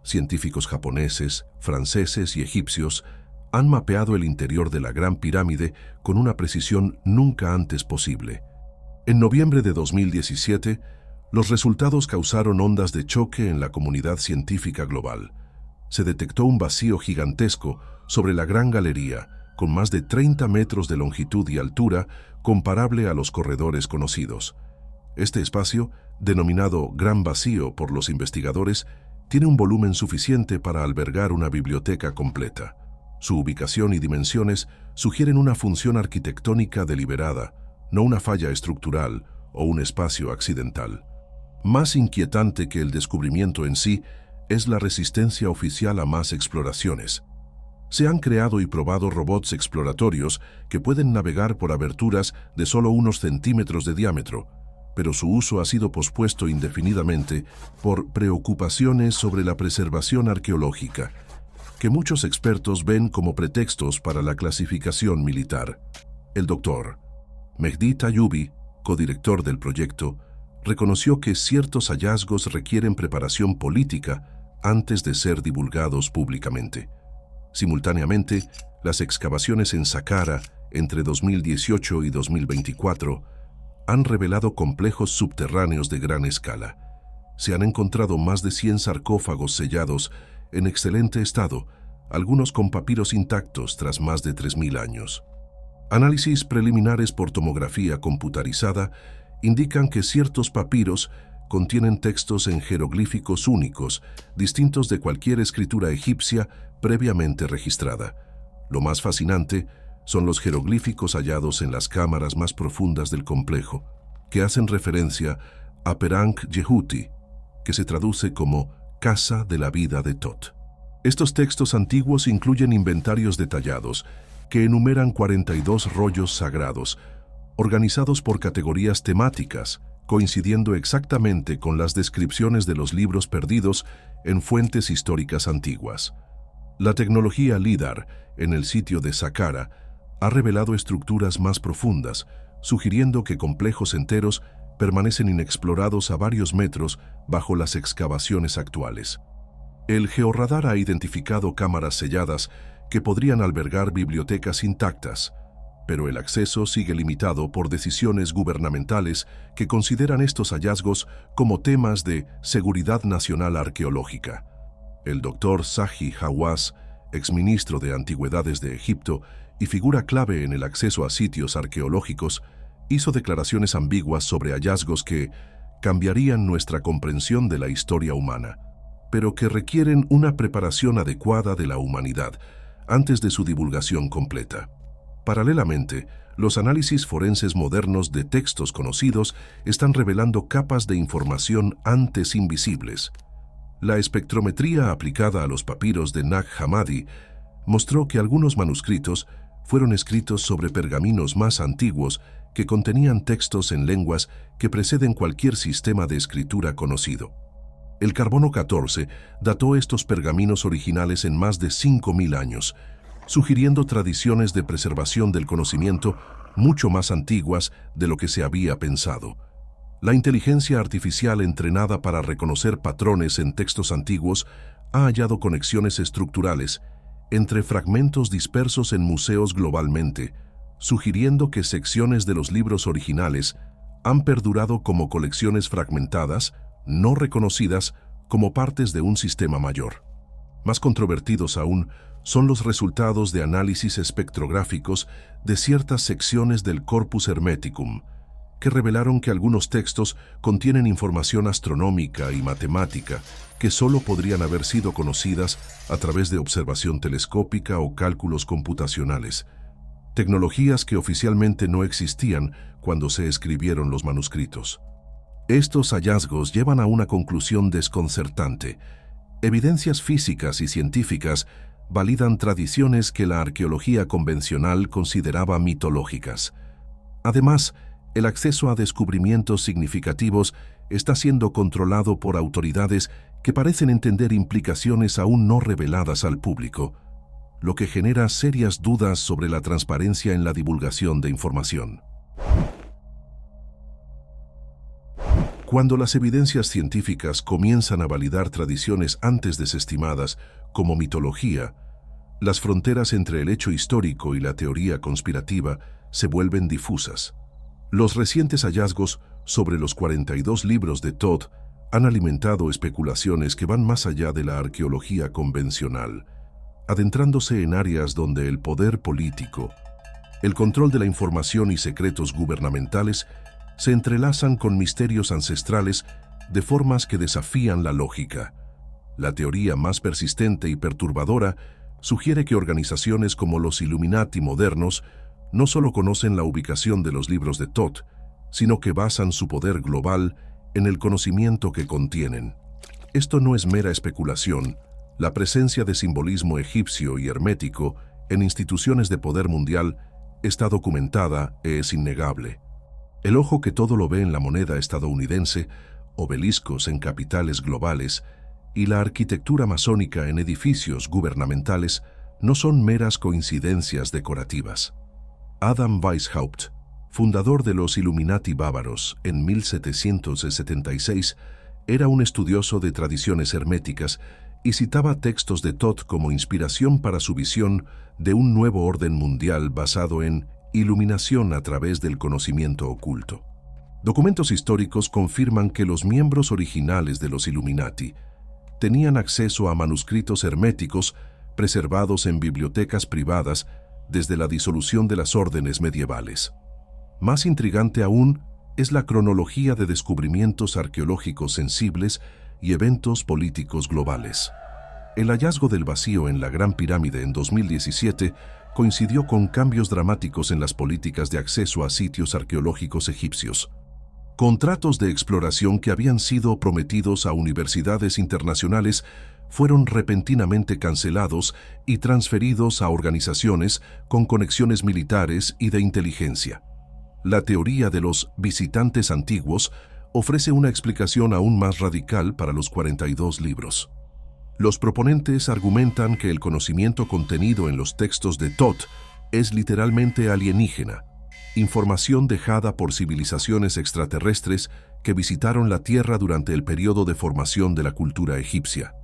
Científicos japoneses, franceses y egipcios han mapeado el interior de la Gran Pirámide con una precisión nunca antes posible. En noviembre de 2017, los resultados causaron ondas de choque en la comunidad científica global. Se detectó un vacío gigantesco sobre la Gran Galería, con más de 30 metros de longitud y altura, comparable a los corredores conocidos. Este espacio, denominado Gran Vacío por los investigadores, tiene un volumen suficiente para albergar una biblioteca completa. Su ubicación y dimensiones sugieren una función arquitectónica deliberada, no una falla estructural o un espacio accidental. Más inquietante que el descubrimiento en sí es la resistencia oficial a más exploraciones. Se han creado y probado robots exploratorios que pueden navegar por aberturas de solo unos centímetros de diámetro, pero su uso ha sido pospuesto indefinidamente por preocupaciones sobre la preservación arqueológica, que muchos expertos ven como pretextos para la clasificación militar. El doctor Mehdi Tayubi, codirector del proyecto, reconoció que ciertos hallazgos requieren preparación política antes de ser divulgados públicamente. Simultáneamente, las excavaciones en Saqqara entre 2018 y 2024 han revelado complejos subterráneos de gran escala. Se han encontrado más de 100 sarcófagos sellados en excelente estado, algunos con papiros intactos tras más de 3.000 años. Análisis preliminares por tomografía computarizada indican que ciertos papiros contienen textos en jeroglíficos únicos, distintos de cualquier escritura egipcia previamente registrada. Lo más fascinante son los jeroglíficos hallados en las cámaras más profundas del complejo, que hacen referencia a Perank Yehuti, que se traduce como Casa de la Vida de Tot. Estos textos antiguos incluyen inventarios detallados que enumeran 42 rollos sagrados, organizados por categorías temáticas, coincidiendo exactamente con las descripciones de los libros perdidos en fuentes históricas antiguas. La tecnología LIDAR en el sitio de Saqqara ha revelado estructuras más profundas, sugiriendo que complejos enteros permanecen inexplorados a varios metros bajo las excavaciones actuales. El georradar ha identificado cámaras selladas que podrían albergar bibliotecas intactas, pero el acceso sigue limitado por decisiones gubernamentales que consideran estos hallazgos como temas de seguridad nacional arqueológica. El doctor Zahi Hawass, exministro de Antigüedades de Egipto y figura clave en el acceso a sitios arqueológicos, hizo declaraciones ambiguas sobre hallazgos que cambiarían nuestra comprensión de la historia humana, pero que requieren una preparación adecuada de la humanidad antes de su divulgación completa. Paralelamente, los análisis forenses modernos de textos conocidos están revelando capas de información antes invisibles. La espectrometría aplicada a los papiros de Nag Hammadi mostró que algunos manuscritos fueron escritos sobre pergaminos más antiguos que contenían textos en lenguas que preceden cualquier sistema de escritura conocido. El carbono 14 dató estos pergaminos originales en más de 5.000 años, sugiriendo tradiciones de preservación del conocimiento mucho más antiguas de lo que se había pensado. La inteligencia artificial entrenada para reconocer patrones en textos antiguos ha hallado conexiones estructurales entre fragmentos dispersos en museos globalmente, sugiriendo que secciones de los libros originales han perdurado como colecciones fragmentadas, no reconocidas como partes de un sistema mayor. Más controvertidos aún son los resultados de análisis espectrográficos de ciertas secciones del Corpus Hermeticum, que revelaron que algunos textos contienen información astronómica y matemática que solo podrían haber sido conocidas a través de observación telescópica o cálculos computacionales, tecnologías que oficialmente no existían cuando se escribieron los manuscritos. Estos hallazgos llevan a una conclusión desconcertante. Evidencias físicas y científicas validan tradiciones que la arqueología convencional consideraba mitológicas. Además, el acceso a descubrimientos significativos está siendo controlado por autoridades que parecen entender implicaciones aún no reveladas al público, lo que genera serias dudas sobre la transparencia en la divulgación de información. Cuando las evidencias científicas comienzan a validar tradiciones antes desestimadas como mitología, las fronteras entre el hecho histórico y la teoría conspirativa se vuelven difusas. Los recientes hallazgos sobre los 42 libros de Tot han alimentado especulaciones que van más allá de la arqueología convencional, adentrándose en áreas donde el poder político, el control de la información y secretos gubernamentales se entrelazan con misterios ancestrales de formas que desafían la lógica. La teoría más persistente y perturbadora sugiere que organizaciones como los Illuminati modernos no solo conocen la ubicación de los libros de Tot, sino que basan su poder global en el conocimiento que contienen. Esto no es mera especulación. La presencia de simbolismo egipcio y hermético en instituciones de poder mundial está documentada e es innegable. El ojo que todo lo ve en la moneda estadounidense, obeliscos en capitales globales y la arquitectura masónica en edificios gubernamentales no son meras coincidencias decorativas. Adam Weishaupt, fundador de los Illuminati bávaros en 1776, era un estudioso de tradiciones herméticas y citaba textos de Thoth como inspiración para su visión de un nuevo orden mundial basado en iluminación a través del conocimiento oculto. Documentos históricos confirman que los miembros originales de los Illuminati tenían acceso a manuscritos herméticos preservados en bibliotecas privadas desde la disolución de las órdenes medievales. Más intrigante aún es la cronología de descubrimientos arqueológicos sensibles y eventos políticos globales. El hallazgo del vacío en la Gran Pirámide en 2017 coincidió con cambios dramáticos en las políticas de acceso a sitios arqueológicos egipcios. Contratos de exploración que habían sido prometidos a universidades internacionales fueron repentinamente cancelados y transferidos a organizaciones con conexiones militares y de inteligencia. La teoría de los visitantes antiguos ofrece una explicación aún más radical para los 42 libros. Los proponentes argumentan que el conocimiento contenido en los textos de Thoth es literalmente alienígena, información dejada por civilizaciones extraterrestres que visitaron la Tierra durante el periodo de formación de la cultura egipcia.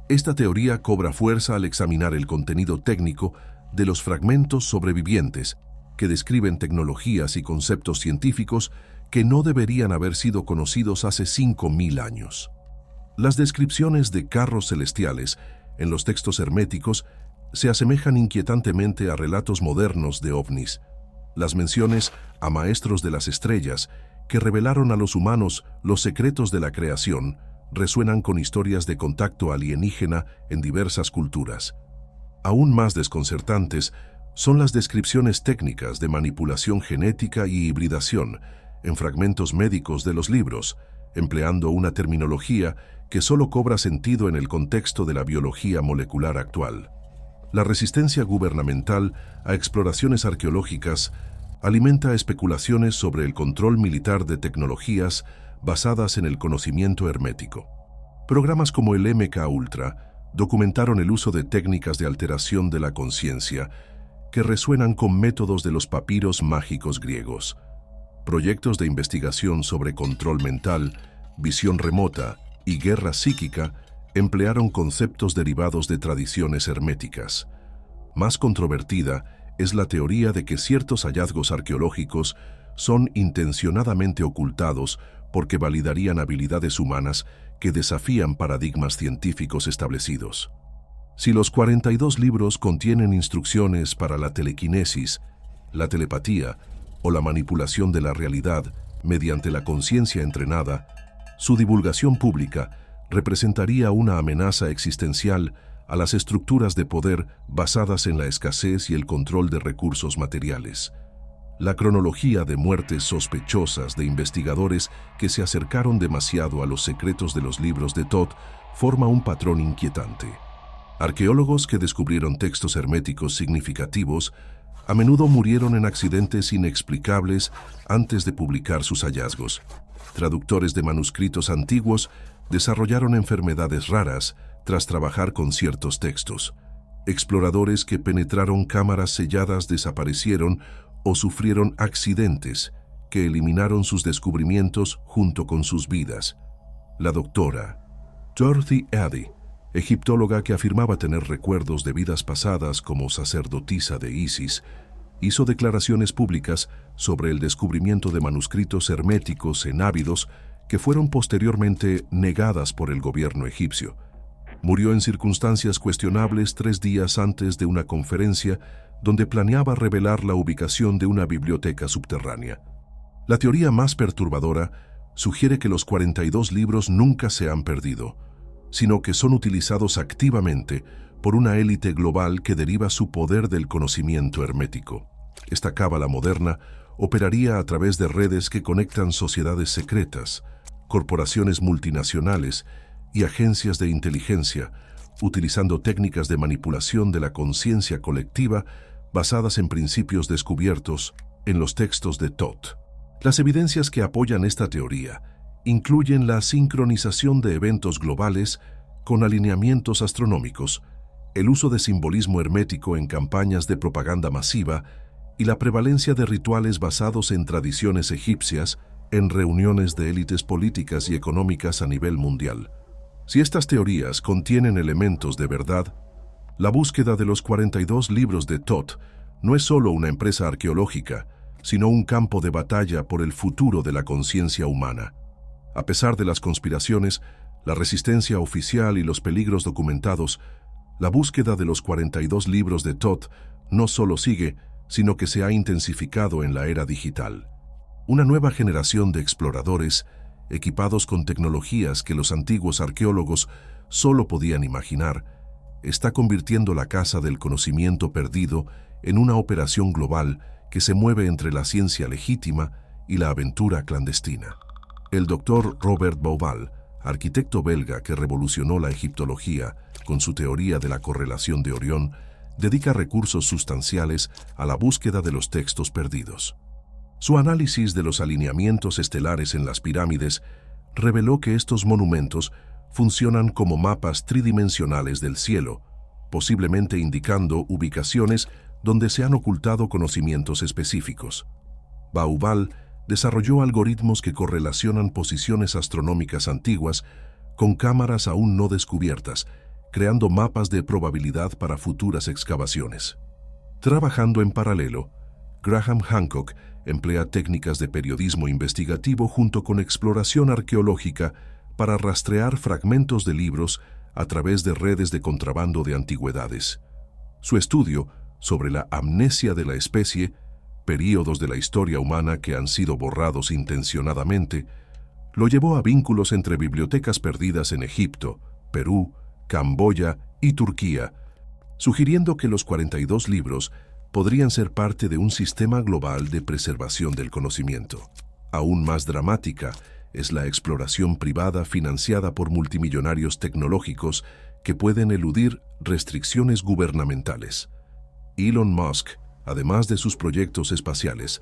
Esta teoría cobra fuerza al examinar el contenido técnico de los fragmentos sobrevivientes que describen tecnologías y conceptos científicos que no deberían haber sido conocidos hace 5.000 años. Las descripciones de carros celestiales en los textos herméticos se asemejan inquietantemente a relatos modernos de ovnis. Las menciones a maestros de las estrellas que revelaron a los humanos los secretos de la creación resuenan con historias de contacto alienígena en diversas culturas. Aún más desconcertantes son las descripciones técnicas de manipulación genética y hibridación en fragmentos médicos de los libros, empleando una terminología que solo cobra sentido en el contexto de la biología molecular actual. La resistencia gubernamental a exploraciones arqueológicas alimenta especulaciones sobre el control militar de tecnologías basadas en el conocimiento hermético. Programas como el MK-Ultra documentaron el uso de técnicas de alteración de la conciencia que resuenan con métodos de los papiros mágicos griegos. Proyectos de investigación sobre control mental, visión remota y guerra psíquica emplearon conceptos derivados de tradiciones herméticas. Más controvertida es la teoría de que ciertos hallazgos arqueológicos son intencionadamente ocultados porque validarían habilidades humanas que desafían paradigmas científicos establecidos. Si los 42 libros contienen instrucciones para la telequinesis, la telepatía o la manipulación de la realidad mediante la conciencia entrenada, su divulgación pública representaría una amenaza existencial a las estructuras de poder basadas en la escasez y el control de recursos materiales. La cronología de muertes sospechosas de investigadores que se acercaron demasiado a los secretos de los libros de Thoth forma un patrón inquietante. Arqueólogos que descubrieron textos herméticos significativos a menudo murieron en accidentes inexplicables antes de publicar sus hallazgos. Traductores de manuscritos antiguos desarrollaron enfermedades raras tras trabajar con ciertos textos. Exploradores que penetraron cámaras selladas desaparecieron o sufrieron accidentes que eliminaron sus descubrimientos junto con sus vidas. La doctora Dorothy Eddy, egiptóloga que afirmaba tener recuerdos de vidas pasadas como sacerdotisa de Isis, hizo declaraciones públicas sobre el descubrimiento de manuscritos herméticos en Ábidos que fueron posteriormente negadas por el gobierno egipcio. Murió en circunstancias cuestionables 3 días antes de una conferencia donde planeaba revelar la ubicación de una biblioteca subterránea. La teoría más perturbadora sugiere que los 42 libros nunca se han perdido, sino que son utilizados activamente por una élite global que deriva su poder del conocimiento hermético. Esta cábala moderna operaría a través de redes que conectan sociedades secretas, corporaciones multinacionales y agencias de inteligencia, utilizando técnicas de manipulación de la conciencia colectiva basadas en principios descubiertos en los textos de Thoth. Las evidencias que apoyan esta teoría incluyen la sincronización de eventos globales con alineamientos astronómicos, el uso de simbolismo hermético en campañas de propaganda masiva y la prevalencia de rituales basados en tradiciones egipcias en reuniones de élites políticas y económicas a nivel mundial. Si estas teorías contienen elementos de verdad, la búsqueda de los 42 libros de Thoth no es solo una empresa arqueológica, sino un campo de batalla por el futuro de la conciencia humana. A pesar de las conspiraciones, la resistencia oficial y los peligros documentados, la búsqueda de los 42 libros de Thoth no solo sigue, sino que se ha intensificado en la era digital. Una nueva generación de exploradores, equipados con tecnologías que los antiguos arqueólogos solo podían imaginar, está convirtiendo la Casa del Conocimiento Perdido en una operación global que se mueve entre la ciencia legítima y la aventura clandestina. El doctor Robert Bauval, arquitecto belga que revolucionó la egiptología con su teoría de la correlación de Orión, dedica recursos sustanciales a la búsqueda de los textos perdidos. Su análisis de los alineamientos estelares en las pirámides reveló que estos monumentos funcionan como mapas tridimensionales del cielo, posiblemente indicando ubicaciones donde se han ocultado conocimientos específicos. Bauval desarrolló algoritmos que correlacionan posiciones astronómicas antiguas con cámaras aún no descubiertas, creando mapas de probabilidad para futuras excavaciones. Trabajando en paralelo, Graham Hancock emplea técnicas de periodismo investigativo junto con exploración arqueológica para rastrear fragmentos de libros a través de redes de contrabando de antigüedades. Su estudio sobre la amnesia de la especie, períodos de la historia humana que han sido borrados intencionadamente, lo llevó a vínculos entre bibliotecas perdidas en Egipto, Perú, Camboya y Turquía, sugiriendo que los 42 libros podrían ser parte de un sistema global de preservación del conocimiento. Aún más dramática es la exploración privada financiada por multimillonarios tecnológicos que pueden eludir restricciones gubernamentales. Elon Musk, además de sus proyectos espaciales,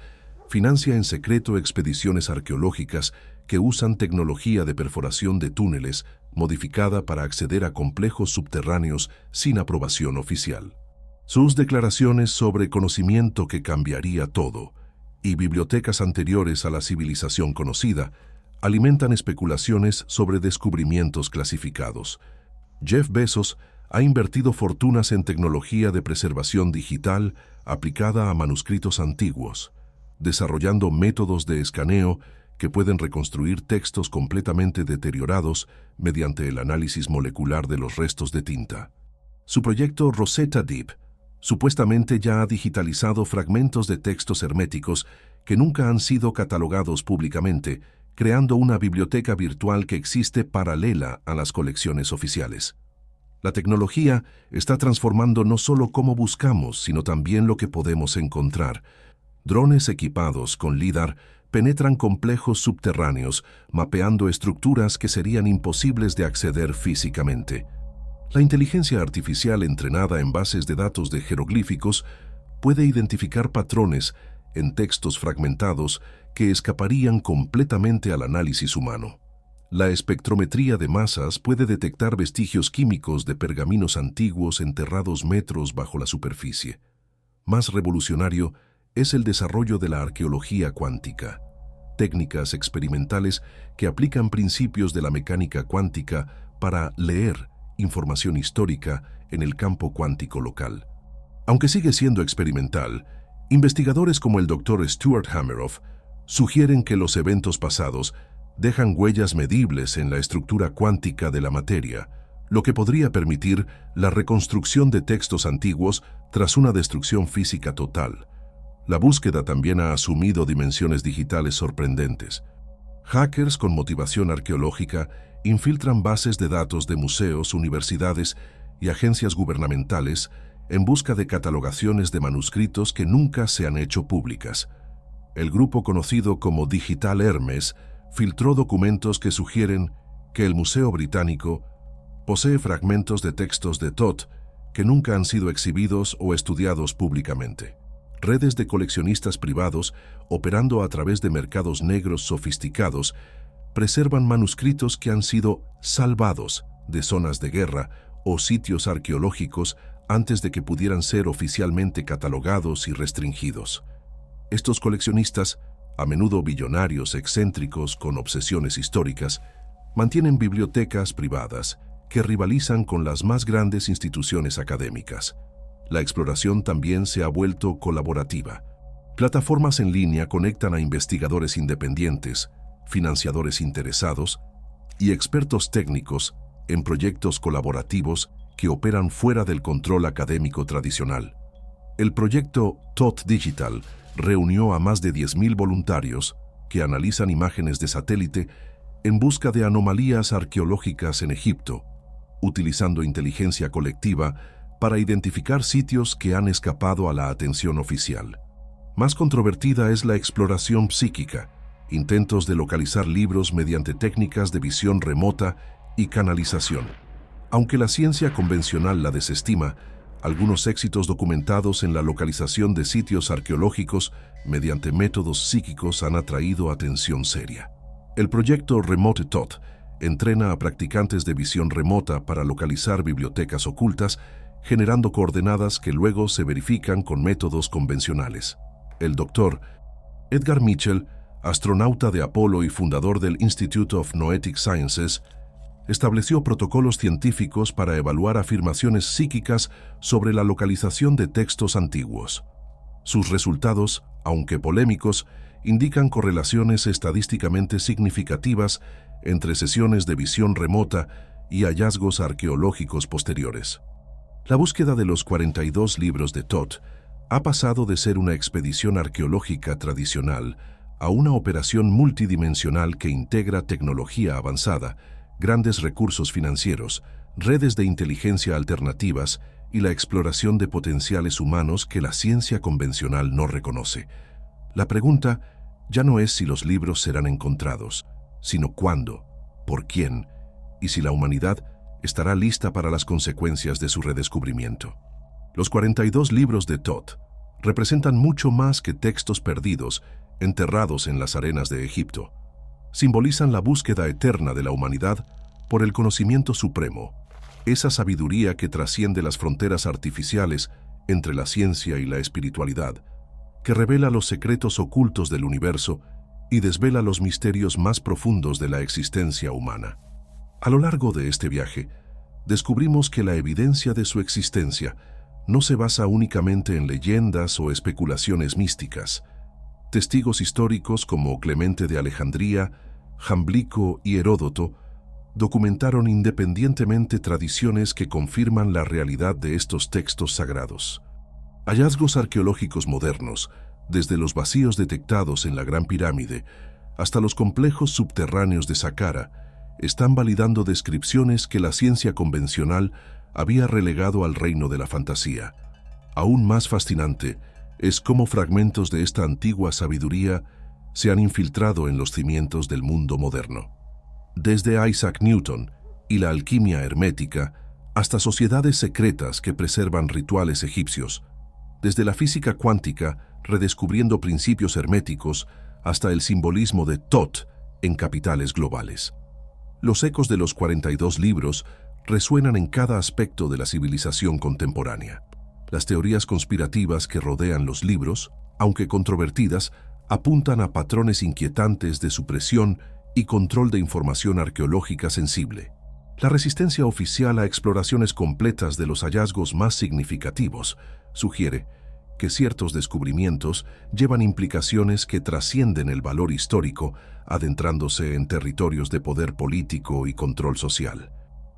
financia en secreto expediciones arqueológicas que usan tecnología de perforación de túneles modificada para acceder a complejos subterráneos sin aprobación oficial. Sus declaraciones sobre conocimiento que cambiaría todo y bibliotecas anteriores a la civilización conocida alimentan especulaciones sobre descubrimientos clasificados. Jeff Bezos ha invertido fortunas en tecnología de preservación digital aplicada a manuscritos antiguos, desarrollando métodos de escaneo que pueden reconstruir textos completamente deteriorados mediante el análisis molecular de los restos de tinta. Su proyecto Rosetta Deep supuestamente ya ha digitalizado fragmentos de textos herméticos que nunca han sido catalogados públicamente, creando una biblioteca virtual que existe paralela a las colecciones oficiales. La tecnología está transformando no solo cómo buscamos, sino también lo que podemos encontrar. Drones equipados con LIDAR penetran complejos subterráneos, mapeando estructuras que serían imposibles de acceder físicamente. La inteligencia artificial entrenada en bases de datos de jeroglíficos puede identificar patrones en textos fragmentados que escaparían completamente al análisis humano. La espectrometría de masas puede detectar vestigios químicos de pergaminos antiguos enterrados metros bajo la superficie. Más revolucionario es el desarrollo de la arqueología cuántica, técnicas experimentales que aplican principios de la mecánica cuántica para leer información histórica en el campo cuántico local. Aunque sigue siendo experimental, investigadores como el Dr. Stuart Hameroff sugieren que los eventos pasados dejan huellas medibles en la estructura cuántica de la materia, lo que podría permitir la reconstrucción de textos antiguos tras una destrucción física total. La búsqueda también ha asumido dimensiones digitales sorprendentes. Hackers con motivación arqueológica infiltran bases de datos de museos, universidades y agencias gubernamentales en busca de catalogaciones de manuscritos que nunca se han hecho públicas. El grupo conocido como Digital Hermes filtró documentos que sugieren que el Museo Británico posee fragmentos de textos de Thoth que nunca han sido exhibidos o estudiados públicamente. Redes de coleccionistas privados, operando a través de mercados negros sofisticados, preservan manuscritos que han sido salvados de zonas de guerra o sitios arqueológicos antes de que pudieran ser oficialmente catalogados y restringidos. Estos coleccionistas, a menudo billonarios excéntricos con obsesiones históricas, mantienen bibliotecas privadas que rivalizan con las más grandes instituciones académicas. La exploración también se ha vuelto colaborativa. Plataformas en línea conectan a investigadores independientes, financiadores interesados y expertos técnicos en proyectos colaborativos que operan fuera del control académico tradicional. El proyecto Thoth Digital reunió a más de 10.000 voluntarios que analizan imágenes de satélite en busca de anomalías arqueológicas en Egipto, utilizando inteligencia colectiva para identificar sitios que han escapado a la atención oficial. Más controvertida es la exploración psíquica, intentos de localizar libros mediante técnicas de visión remota y canalización. Aunque la ciencia convencional la desestima, algunos éxitos documentados en la localización de sitios arqueológicos mediante métodos psíquicos han atraído atención seria. El proyecto Remote Thoth entrena a practicantes de visión remota para localizar bibliotecas ocultas, generando coordenadas que luego se verifican con métodos convencionales. El Dr. Edgar Mitchell, astronauta de Apolo y fundador del Institute of Noetic Sciences, estableció protocolos científicos para evaluar afirmaciones psíquicas sobre la localización de textos antiguos. Sus resultados, aunque polémicos, indican correlaciones estadísticamente significativas entre sesiones de visión remota y hallazgos arqueológicos posteriores. La búsqueda de los 42 libros de Thoth ha pasado de ser una expedición arqueológica tradicional a una operación multidimensional que integra tecnología avanzada, grandes recursos financieros, redes de inteligencia alternativas y la exploración de potenciales humanos que la ciencia convencional no reconoce. La pregunta ya no es si los libros serán encontrados, sino cuándo, por quién y si la humanidad estará lista para las consecuencias de su redescubrimiento. Los 42 libros de Thoth representan mucho más que textos perdidos enterrados en las arenas de Egipto. Simbolizan la búsqueda eterna de la humanidad por el conocimiento supremo, esa sabiduría que trasciende las fronteras artificiales entre la ciencia y la espiritualidad, que revela los secretos ocultos del universo y desvela los misterios más profundos de la existencia humana. A lo largo de este viaje, descubrimos que la evidencia de su existencia no se basa únicamente en leyendas o especulaciones místicas. Testigos históricos como Clemente de Alejandría, Jamblico y Heródoto documentaron independientemente tradiciones que confirman la realidad de estos textos sagrados. Hallazgos arqueológicos modernos, desde los vacíos detectados en la Gran Pirámide hasta los complejos subterráneos de Saqqara, están validando descripciones que la ciencia convencional había relegado al reino de la fantasía. Aún más fascinante es cómo fragmentos de esta antigua sabiduría se han infiltrado en los cimientos del mundo moderno. Desde Isaac Newton y la alquimia hermética hasta sociedades secretas que preservan rituales egipcios, desde la física cuántica redescubriendo principios herméticos hasta el simbolismo de Thoth en capitales globales. Los ecos de los 42 libros resuenan en cada aspecto de la civilización contemporánea. Las teorías conspirativas que rodean los libros, aunque controvertidas, apuntan a patrones inquietantes de supresión y control de información arqueológica sensible. La resistencia oficial a exploraciones completas de los hallazgos más significativos sugiere que ciertos descubrimientos llevan implicaciones que trascienden el valor histórico, adentrándose en territorios de poder político y control social.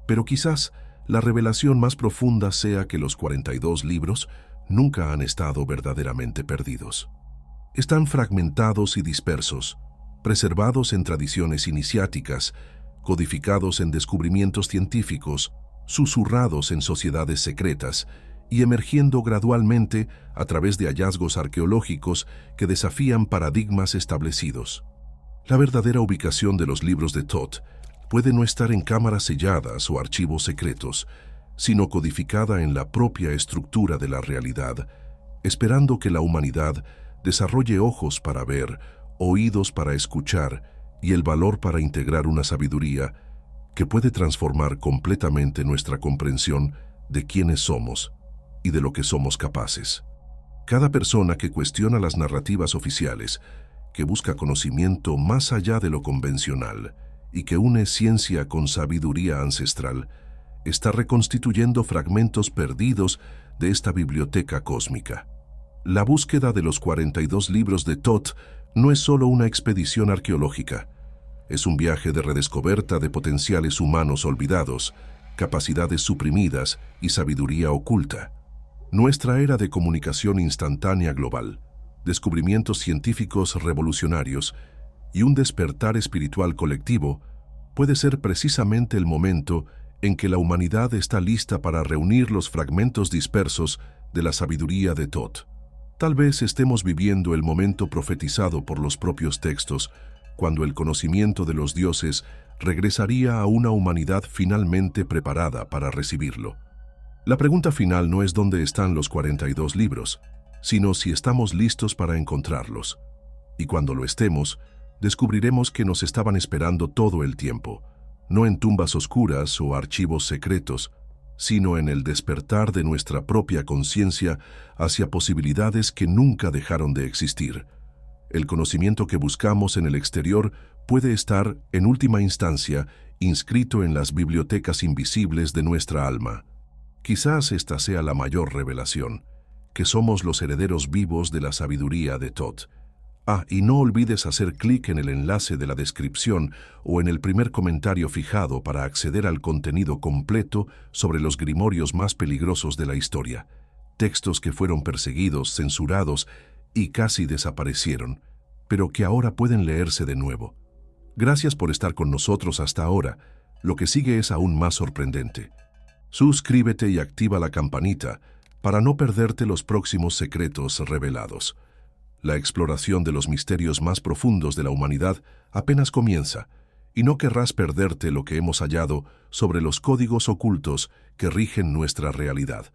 Pero quizás la revelación más profunda sea que los 42 libros nunca han estado verdaderamente perdidos. Están fragmentados y dispersos, preservados en tradiciones iniciáticas, codificados en descubrimientos científicos, susurrados en sociedades secretas y emergiendo gradualmente a través de hallazgos arqueológicos que desafían paradigmas establecidos. La verdadera ubicación de los libros de Thoth puede no estar en cámaras selladas o archivos secretos, sino codificada en la propia estructura de la realidad, esperando que la humanidad desarrolle ojos para ver, oídos para escuchar y el valor para integrar una sabiduría que puede transformar completamente nuestra comprensión de quiénes somos y de lo que somos capaces. Cada persona que cuestiona las narrativas oficiales, que busca conocimiento más allá de lo convencional y que une ciencia con sabiduría ancestral, está reconstituyendo fragmentos perdidos de esta biblioteca cósmica. La búsqueda de los 42 libros de Thoth no es solo una expedición arqueológica, es un viaje de redescoberta de potenciales humanos olvidados, capacidades suprimidas y sabiduría oculta. Nuestra era de comunicación instantánea global, descubrimientos científicos revolucionarios y un despertar espiritual colectivo puede ser precisamente el momento en que la humanidad está lista para reunir los fragmentos dispersos de la sabiduría de Thoth. Tal vez estemos viviendo el momento profetizado por los propios textos, cuando el conocimiento de los dioses regresaría a una humanidad finalmente preparada para recibirlo. La pregunta final no es dónde están los 42 libros, sino si estamos listos para encontrarlos. Y cuando lo estemos, descubriremos que nos estaban esperando todo el tiempo, no en tumbas oscuras o archivos secretos, sino en el despertar de nuestra propia conciencia hacia posibilidades que nunca dejaron de existir. El conocimiento que buscamos en el exterior puede estar, en última instancia, inscrito en las bibliotecas invisibles de nuestra alma. Quizás esta sea la mayor revelación, que somos los herederos vivos de la sabiduría de Thoth. Y no olvides hacer clic en el enlace de la descripción o en el primer comentario fijado para acceder al contenido completo sobre los grimorios más peligrosos de la historia, textos que fueron perseguidos, censurados y casi desaparecieron, pero que ahora pueden leerse de nuevo. Gracias por estar con nosotros hasta ahora. Lo que sigue es aún más sorprendente. Suscríbete y activa la campanita para no perderte los próximos secretos revelados. La exploración de los misterios más profundos de la humanidad apenas comienza, y no querrás perderte lo que hemos hallado sobre los códigos ocultos que rigen nuestra realidad.